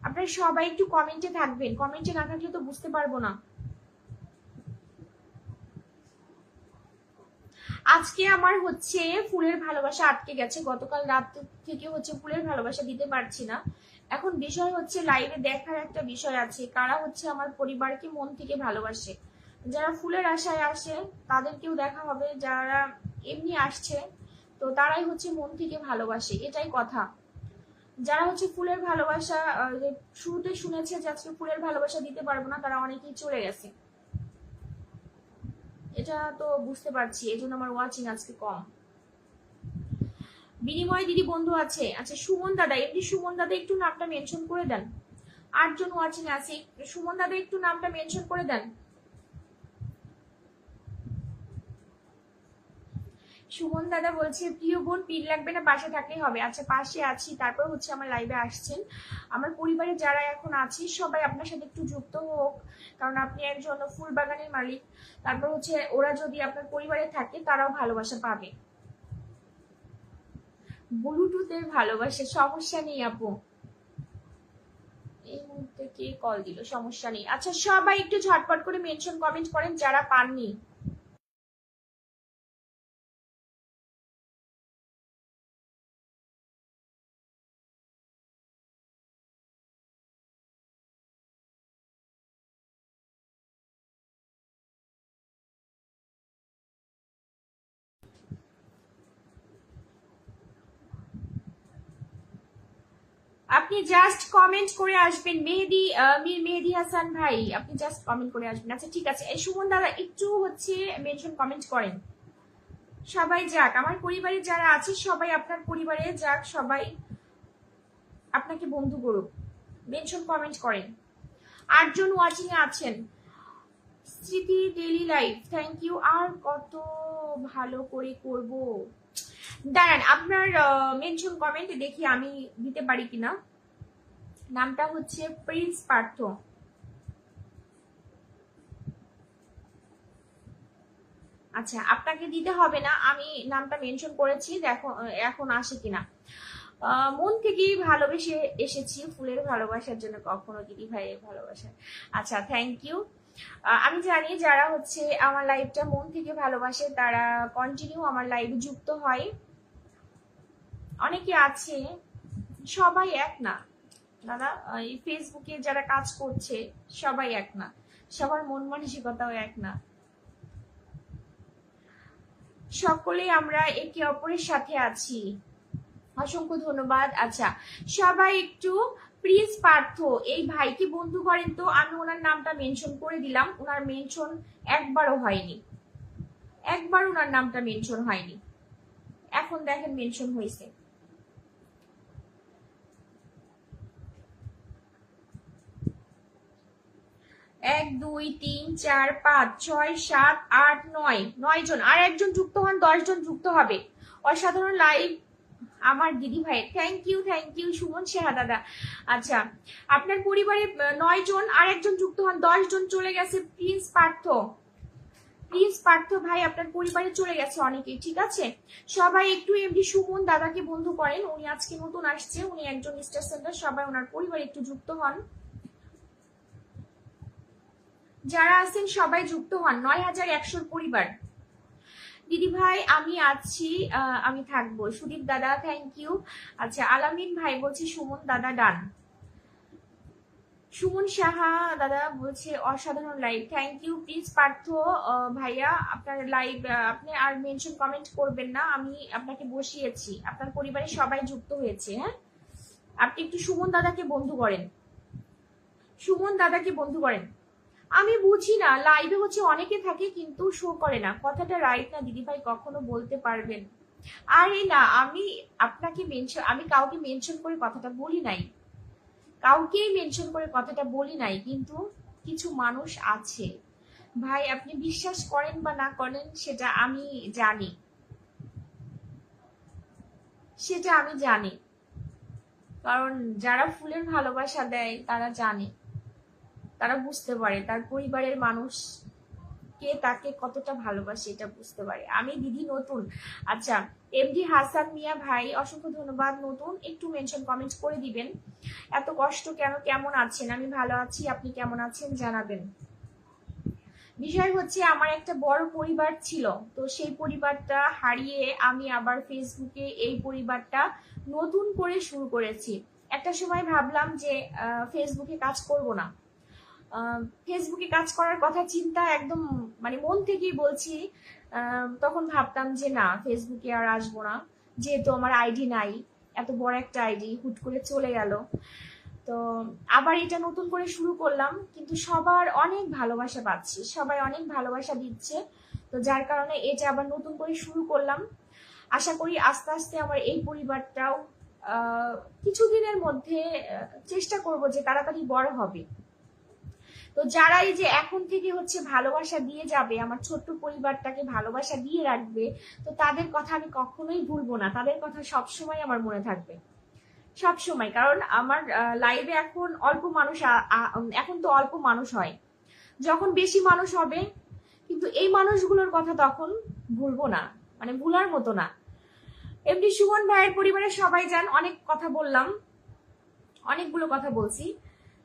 Speaker 1: আপনারা সবাই একটু কমেন্টে থাকবেন, কমেন্টে না থাকলে তো বুঝতে পারবো না। আজকে আমার হচ্ছে ফুলের ভালোবাসা আটকে গেছে, গতকাল রাত থেকে হচ্ছে ফুলের ভালোবাসা দিতে পারছি না। এখন বিষয় হচ্ছে লাইভে দেখার একটা বিষয় আছে, কারা হচ্ছে আমার পরিবারকে মন থেকে ভালোবাসে। যারা ফুলের আশায় আসে তাদেরকেও দেখা হবে, যারা এমনি আসছে তো তারাই হচ্ছে মন থেকে ভালোবাসে, এটাই কথা। যারা হচ্ছে ফুলের ভালোবাসা শুরুতে শুনেছে যে আজকে ফুলের ভালোবাসা দিতে পারবো না, তারা অনেকেই চলে গেছে, এটা তো বুঝতে পারছি, এই জন্য আমার ওয়াচিং আজকে কম। বিনিময় দিদি বন্ধু আছে। আচ্ছা সুমন দাদা, এমনি সুমন দাদা একটু নামটা মেনশন করে দেন। 8 জন ওয়াচিং আছে, সুমন দাদা একটু নামটা মেনশন করে দেন। সুমন দাদা বলছে প্রিয় বোন পিন লাগবে না, পাশে থাকলেই হবে। আচ্ছা পাশে আছি, তারপর হচ্ছে আমার লাইভে আসছেন। আমার পরিবারে যারা এখন আছে সবাই আপনার সাথে একটু যুক্ত হোক, কারণ আপনি একজন ফুল বাগানের মালিক। তারপর হচ্ছে ওরা যদি আপনার পরিবারে থাকে তারাও ভালোবাসা পাবে। ব্লুটুথের ভালোবাসা, সমস্যা নেই আপু। এই মুহূর্তে কে কল দিল, সমস্যা নেই। আচ্ছা সবাই একটু ঝটপট করে মেনশন কমেন্ট করেন যারা পাননি। আপনি জাস্ট কমেন্ট করে আসবেন। মেহেদি মেহেদি হাসান ভাই, আপনি জাস্ট কমেন্ট করে আসবেন। আচ্ছা ঠিক আছে, এই সুমন দাদা একটু হচ্ছে মেনশন কমেন্ট করেন। সবাই যাক, আমার পরিবারে যারা আছে সবাই আপনার পরিবারে যাক, সবাই আপনাকে বন্ধু করুক, মেনশন কমেন্ট করেন। 8 জন ওয়াচিং এ আছেন। স্মৃতি ডেইলি লাইফ থ্যাংক ইউ। আর কত ভালো করে করব, দাঁড়ান আপনার মেনশন কমেন্টে দেখি আমি দিতে পারি কিনা। নামটা হচ্ছে প্রিন্স পার্থ। আচ্ছা আপনাকে দিতে হবে না, আমি নামটা মেনশন করেছি, দেখো এখন আসে কিনা। মন থেকেই ভালোবেসে এসেছি, ফুলের ভালোবাসার জন্য, কখনো দিদি ভাইয়ের ভালোবাসা। আচ্ছা থ্যাংক ইউ। আমি জানি যারা হচ্ছে আমার লাইভটা মন থেকে ভালোবাসে তারা কন্টিনিউ আমার লাইভে যুক্ত হয়। অনেকে আছে, সবাই এক না দাদা, এই ফেসবুকে যারা কাজ করছে সবাই এক না, সবার মন মানসিকতাও এক না। সকলেই আমরা একে অপরের সাথে আছি। অসংখ্য ধন্যবাদ। আচ্ছা সবাই একটু প্রিন্স পার্থ এই ভাইকে বন্ধু করেন তো, আমি ওনার নামটা মেনশন করে দিলাম। ওনার মেনশন একবারও হয়নি, একবার ওনার নামটা মেনশন হয়নি, এখন দেখেন মেনশন হয়েছে। 1 2 3 4 5 6 7 8 9 9 জন, আর একজন যুক্ত হন, 10 জন যুক্ত হবে। অসাধারণ লাইভ আমার দিদি ভাই, থ্যাংক ইউ সুমন শেহা দাদা। আচ্ছা আপনার পরিবারে 9 জন, আর একজন যুক্ত হন, 10 জন চলে গেছে। প্রিন্স পার্থ, প্লিজ পার্থ ভাই আপনার পরিবারে চলে গেছে অনেকেই, ঠিক আছে। সবাই একটু এমডি সুমন দাদাকে বন্ধু করেন, উনি আজকে নতুন আসছে, উনি একজন স্টার সেন্টার, সবাই ওনার পরিবারে একটু যুক্ত হন। যারা আছেন সবাই যুক্ত হন। 9100 পরিবার। দিদি ভাই আমি আছি, আমি থাকবো। সুদীপ দাদা থ্যাংক ইউ। আচ্ছা আলামিন ভাই বলছে সুমন দাদা ডান। সুমন সাহা দাদা বলছে অসাধারণ live, thank you. Please Partha ভাইয়া আপনার লাইভ আপনি আর মেনশন কমেন্ট করবেন না, আমি আপনাকে বসিয়েছি, আপনার পরিবারের সবাই যুক্ত হয়েছে। হ্যাঁ আপনি একটু সুমন দাদাকে বন্ধু করেন, সুমন দাদাকে বন্ধু করেন। আমি বুঝি না লাইভে হচ্ছে অনেকে থাকে কিন্তু শো করে না, কথাটা রাইট না দিদি ভাই, কখনো বলতে পারবেন? আরে না, আমি আপনাকে মেনশন, আমি কাউকে মেনশন করে কথাটা বলি নাই, কাউকেই মেনশন করে কথাটা বলি নাই, কিন্তু কিছু মানুষ আছে ভাই, আপনি বিশ্বাস করেন বা না করেন সেটা আমি জানি, সেটা আমি জানি, কারণ যারা ফুলের ভালোবাসা দেয় তারা জানে, তারা বুঝতে পারে তার পরিবারের মানুষ কে তাকে কতটা ভালোবাসে, এটা বুঝতে পারে। আমি দিদি নতুন, আচ্ছা, এমডি হাসান মিয়া ভাই অসংখ্য ধন্যবাদ, নতুন একটু মেনশন কমেন্ট করে দিবেন, এত কষ্ট কেন, কেমন আছেন? আমি ভালো আছি, আপনি কেমন আছেন জানাবেন। বিষয় হচ্ছে আমার একটা বড় পরিবার ছিল, তো সেই পরিবারটা হারিয়ে আমি আবার ফেসবুকে এই পরিবারটা নতুন করে শুরু করেছি। একটা সময় ভাবলাম যে ফেসবুকে কাজ করব না, ফেসবুকে কাজ করার কথা চিন্তা একদম মানে মন থেকেই বলছি। তখন ভাবতাম যে না, ফেসবুকে আর আসবো না, যেহেতু আমার আইডি নাই, এত বড় একটা আইডি হুট করে চলে গেল। তো আবার এটা নতুন করে শুরু করলাম, কিন্তু সবার অনেক ভালোবাসা পাচ্ছি, সবাই অনেক ভালোবাসা দিচ্ছে, তো যার কারণে এটা আবার নতুন করে শুরু করলাম। আশা করি আস্তে আস্তে আমার এই পরিবারটাও কিছুদিনের মধ্যে চেষ্টা করব যে তাড়াতাড়ি বড় হবে। তো যারা এই যে এখন থেকে হচ্ছে ভালোবাসা দিয়ে যাবে, আমার ছোট্ট পরিবারটাকে ভালোবাসা দিয়ে রাখবে, তো তাদের কথা আমি কখনোই ভুলবো না, তাদের কথা সবসময় আমার মনে থাকবে, সব সময়। কারণ আমার লাইভে এখন অল্প মানুষ, এখন তো অল্প মানুষ হয়, যখন বেশি মানুষ হবে কিন্তু এই মানুষগুলোর কথা তখন ভুলবো না, মানে ভুলার মতো না। এমনি সুমন ভাইয়ের পরিবারের সবাই যান, অনেক কথা বললাম, অনেকগুলো কথা বলছি,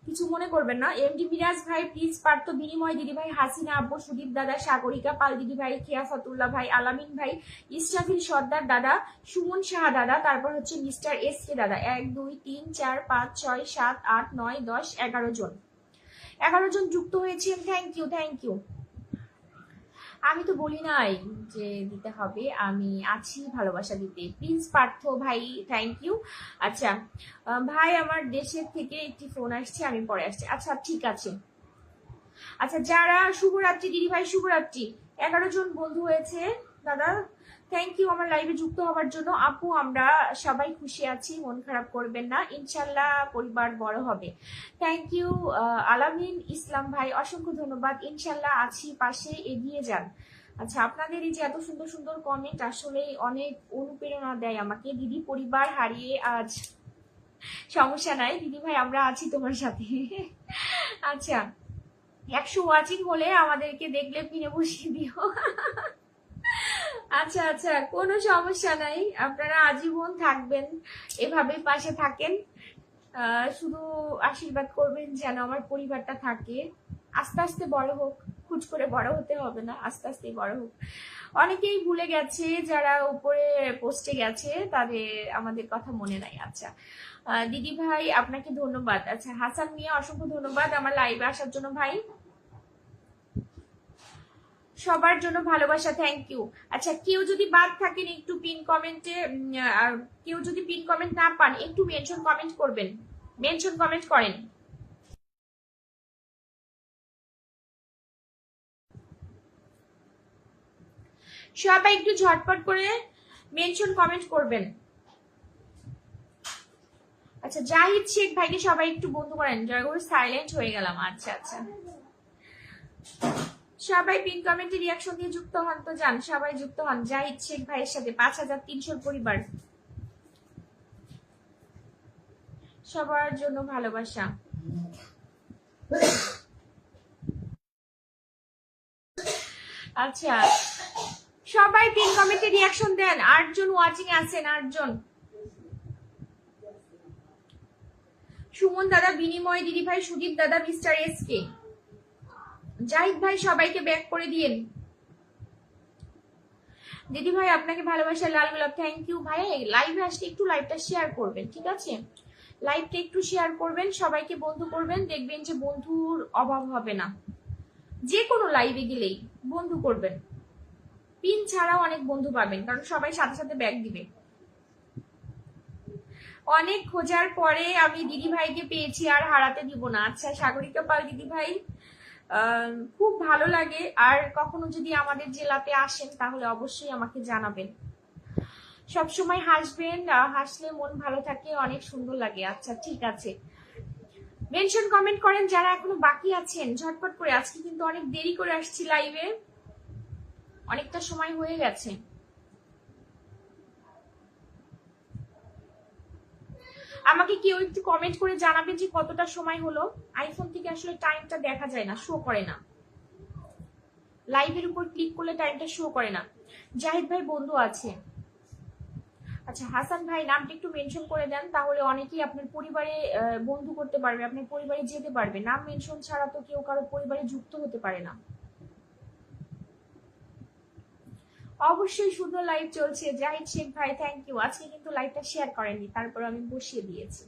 Speaker 1: কিছু মনে করবেন না। এমডি মিরাজ ভাই প্লিজ, পার্থ বিনিময় দিদি ভাই, হাসিনা আব্বু, সুদীপ দাদা, সাগরিকা পাল দিদি ভাই, খিয়াফতুল্লাহ ভাই, আলামিন ভাই, ইসরাফিল সর্দার দাদা, সুমন সাহা দাদা, তারপর হচ্ছে মিস্টার এস কে দাদা, 1 2 3 4 5 6 7 8 9 10 11 জন, 11 জন যুক্ত হয়েছেন, থ্যাংক ইউ, থ্যাংক ইউ। আমি তো বলি নাই যে দিতে হবে, আমি আছি ভালোবাসা দিতে। প্রিন্স পার্থ ভাই থ্যাংক ইউ। আচ্ছা ভাই, আমার দেশের থেকে একটি ফোন আসছে, আমি পরে আসছি। আচ্ছা ঠিক আছে। আচ্ছা, যারা শুভরাত্রি দিদি ভাই, শুভরাত্রি, 11 জন বন্ধু হয়েছে দাদা, থ্যাংক ইউ আমার লাইভে যুক্ত হওয়ার জন্য। আপু আমরা সবাই খুশি আছি, মন খারাপ করবেন না, ইনশাল্লাহ পরিবার বড় হবে। থ্যাংক ইউ আলামিন ইসলাম ভাই, অসংখ্য ধন্যবাদ, ইনশাল্লাহ আছি পাশে, এগিয়ে যান। আচ্ছা, আপনাদের এই যে এত সুন্দর সুন্দর কমেন্ট আসলে অনেক অনুপ্রেরণা দেয় আমাকে। দিদি পরিবার হারিয়ে আজ, সমস্যা নাই দিদি ভাই, আমরা আছি তোমার সাথে। আচ্ছা, 100 ওয়াচিং হলে আমাদেরকে দেখলে পিনে বসিয়ে দিও। আচ্ছা আচ্ছা, কোনো সমস্যা নাই, আপনারা আজীবন থাকবেন, এভাবে পাশে থাকেন, শুধু আশীর্বাদ করবেন যেন আমার পরিবারটা থাকে, আস্তে আস্তে বড় হোক, হুট করে বড় হতে হবে না, আস্তে আস্তে বড় হোক। অনেকেই ভুলে গেছে, যারা উপরে পোস্টে গেছে তাদের আমাদের কথা মনে নাই। আচ্ছা দিদি ভাই আপনাকে ধন্যবাদ। আচ্ছা হাসান মিয়া অসংখ্য ধন্যবাদ আমার লাইভে আসার জন্য ভাই, সবার জন্য ভালোবাসা, থ্যাংক ইউ। আচ্ছা, কেউ যদি বাদ থাকেন একটু পিন কমেন্টে, কেউ যদি পিন কমেন্ট না পান একটু মেনশন কমেন্ট করবেন, মেনশন কমেন্ট করেন। সবাই একটু ঝটপট করে মেনশন কমেন্ট করবেন। আচ্ছা, জাহিদ শেখ ভাইকে সবাই একটু বন্ধু করেন, জয়গুরু সাইলেন্ট হয়ে গেলাম। আচ্ছা আচ্ছা, সবাই পিন কমেন্টে রিয়াকশন দিয়ে যুক্ত হন তো যান, সবাই যুক্ত হন জাহিদ শেখ ভাইয়ের সাথে, 5300 পরিবার, সবার জন্য ভালোবাসা। আচ্ছা, সবাই পিন কমেন্টে রিয়াকশন দেন, 8 জন ওয়াচিং আছেন, 8 জন। সুমন দাদা, বিনিময় দিদি ভাই, সুদীপ দাদা, মিস্টার এস কে, জাহিদ ভাই, সবাইকে ব্যাক করে দিন। দিদি ভাই আপনাকে ভালোবাসা, লাল গোলাপ, থ্যাংক ইউ ভাই। লাইভে আসলে একটু লাইভটা শেয়ার করবেন, ঠিক আছে? লাইভটা একটু শেয়ার করবেন, সবাইকে বন্ধু করবেন, দেখবেন যে বন্ধুর অভাব হবে না। যে কোনো লাইভে গেলেই বন্ধু করবেন, পিন ছাড়াও অনেক বন্ধু পাবেন, কারণ সবাই সাথে সাথে ব্যাক দিবে। অনেক খোঁজার পরে আমি দিদি ভাইকে পেয়েছি, আর হারাতে দিব না। আচ্ছা সাগরিকা পাল দিদি ভাই, খুব ভালো লাগে, আর কখনো যদি আমাদের জেলাতে আসেন তাহলে অবশ্যই আমাকে জানাবেন। সবসময় হাসবেন, হাসলে মন ভালো থাকে, অনেক সুন্দর লাগে। আচ্ছা ঠিক আছে, মেনশন কমেন্ট করেন যারা এখনো বাকি আছেন ঝটপট করে। আজকে কিন্তু অনেক দেরি করে আসছি লাইভে, অনেকটা সময় হয়ে গেছে। আমাকে কেউ একটু কমেন্ট করে জানাবেন যে কতটা সময় হলো। আইফোন থেকে আসলে টাইমটা দেখা যায় না, শো করে না, লাইভের উপর ক্লিক করলে টাইমটা শো করে না। জাহিদ ভাই বন্ধু আছে, আচ্ছা হাসান ভাই নামটা একটু মেনশন করে দেন, তাহলে অনেকেই আপনার পরিবারে বন্ধু করতে পারবে, আপনার পরিবারে যেতে পারবে। নাম মেনশন ছাড়া তো কেউ কারো পরিবারে যুক্ত হতে পারে না। অবশ্যই সুন্দর লাইভ চলছে। জাহিদ শেখ ভাই থ্যাংক ইউ। আজকে কিন্তু লাইভটা শেয়ার করেননি, তারপর আমি বসিয়ে দিয়েছি।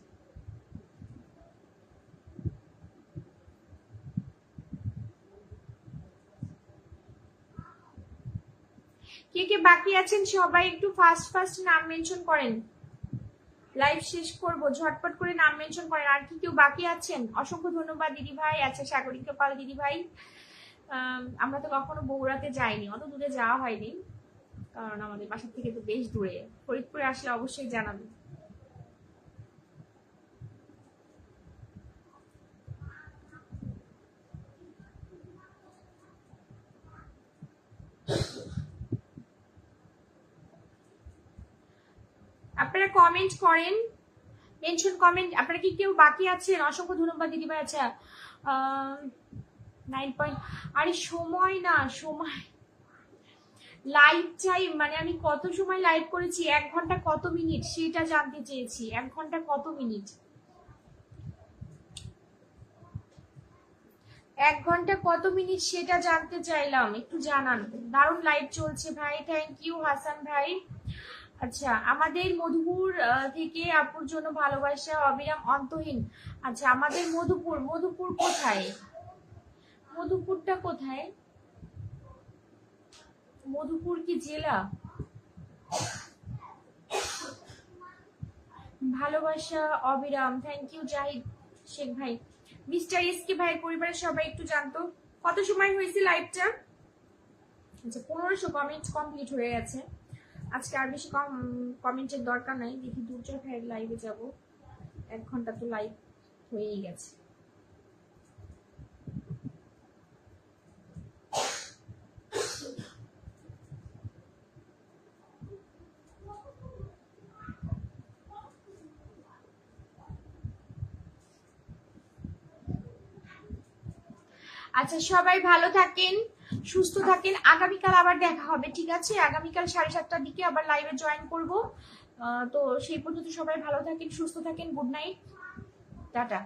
Speaker 1: কে কে বাকি আছেন সবাই একটু ফাস্ট ফাস্ট নাম মেনশন করেন, লাইভ শেষ করব, ঝটপট করে নাম মেনশন করেন। আর কি কেউ বাকি আছেন? অসংখ্য ধন্যবাদ দিদি ভাই। আচ্ছা সাগরিকা পাল দিদি ভাই, আমরা তো কখনো বগুড়াতে যাইনি, অত দূরে যাওয়া হয়নি, কারণ আমাদের বাসা থেকে তো বেশ দূরে। ফরিদপুরে আসলে অবশ্যই জানাবেন। আপনারা কমেন্ট করেন, মেনশন কমেন্ট। আপনারা কি কেউ বাকি আছেন? অসংখ্য ধন্যবাদ দিদি ভাই। আচ্ছা 9 আরে সময় না, সময় লাইভ টাইম মানে আমি কত সময় লাইভ করেছি, 1 ঘন্টা কত মিনিট সেটা জানতে চেয়েছি। 1 ঘন্টা কত মিনিট, 1 ঘন্টা কত মিনিট সেটা জানতে চাইলাম, একটু জানান। দারুণ লাইভ চলছে ভাই, থ্যাংক ইউ হাসান ভাই। আচ্ছা আমাদের মধুপুর থেকে আপুর জন্য ভালোবাসা অবিরাম অন্তহীন। আচ্ছা আমাদের মধুপুর, মধুপুর কোথায়? মধুপুরটা কোথায়? মধুপুর কি জেলা? ভালোবাসা অবিরাম, থ্যাংক ইউ জাহিদ শেখ ভাই। মিস্টার এসকে ভাই পরিবারের সবাই একটু জানতো কত সময় হয়েছে লাইভটা। আচ্ছা 1500 কমেন্ট কমপ্লিট হয়ে গেছে। আজকে আর বেশি কমেন্টের দরকার নাই। দেখি দুর্জয় ভাইয়ের লাইভে যাব, 1 ঘন্টা তো লাইভ হয়েই গেছে। আচ্ছা সবাই ভালো থাকেন, সুস্থ থাকেন। আগামীকাল আবার দেখা হবে, ঠিক আছে? আগামীকাল 7:30টার দিকে আবার লাইভে জয়েন করব। তো সেই পর্যন্ত সবাই ভালো থাকেন, সুস্থ থাকেন। Good night, tata.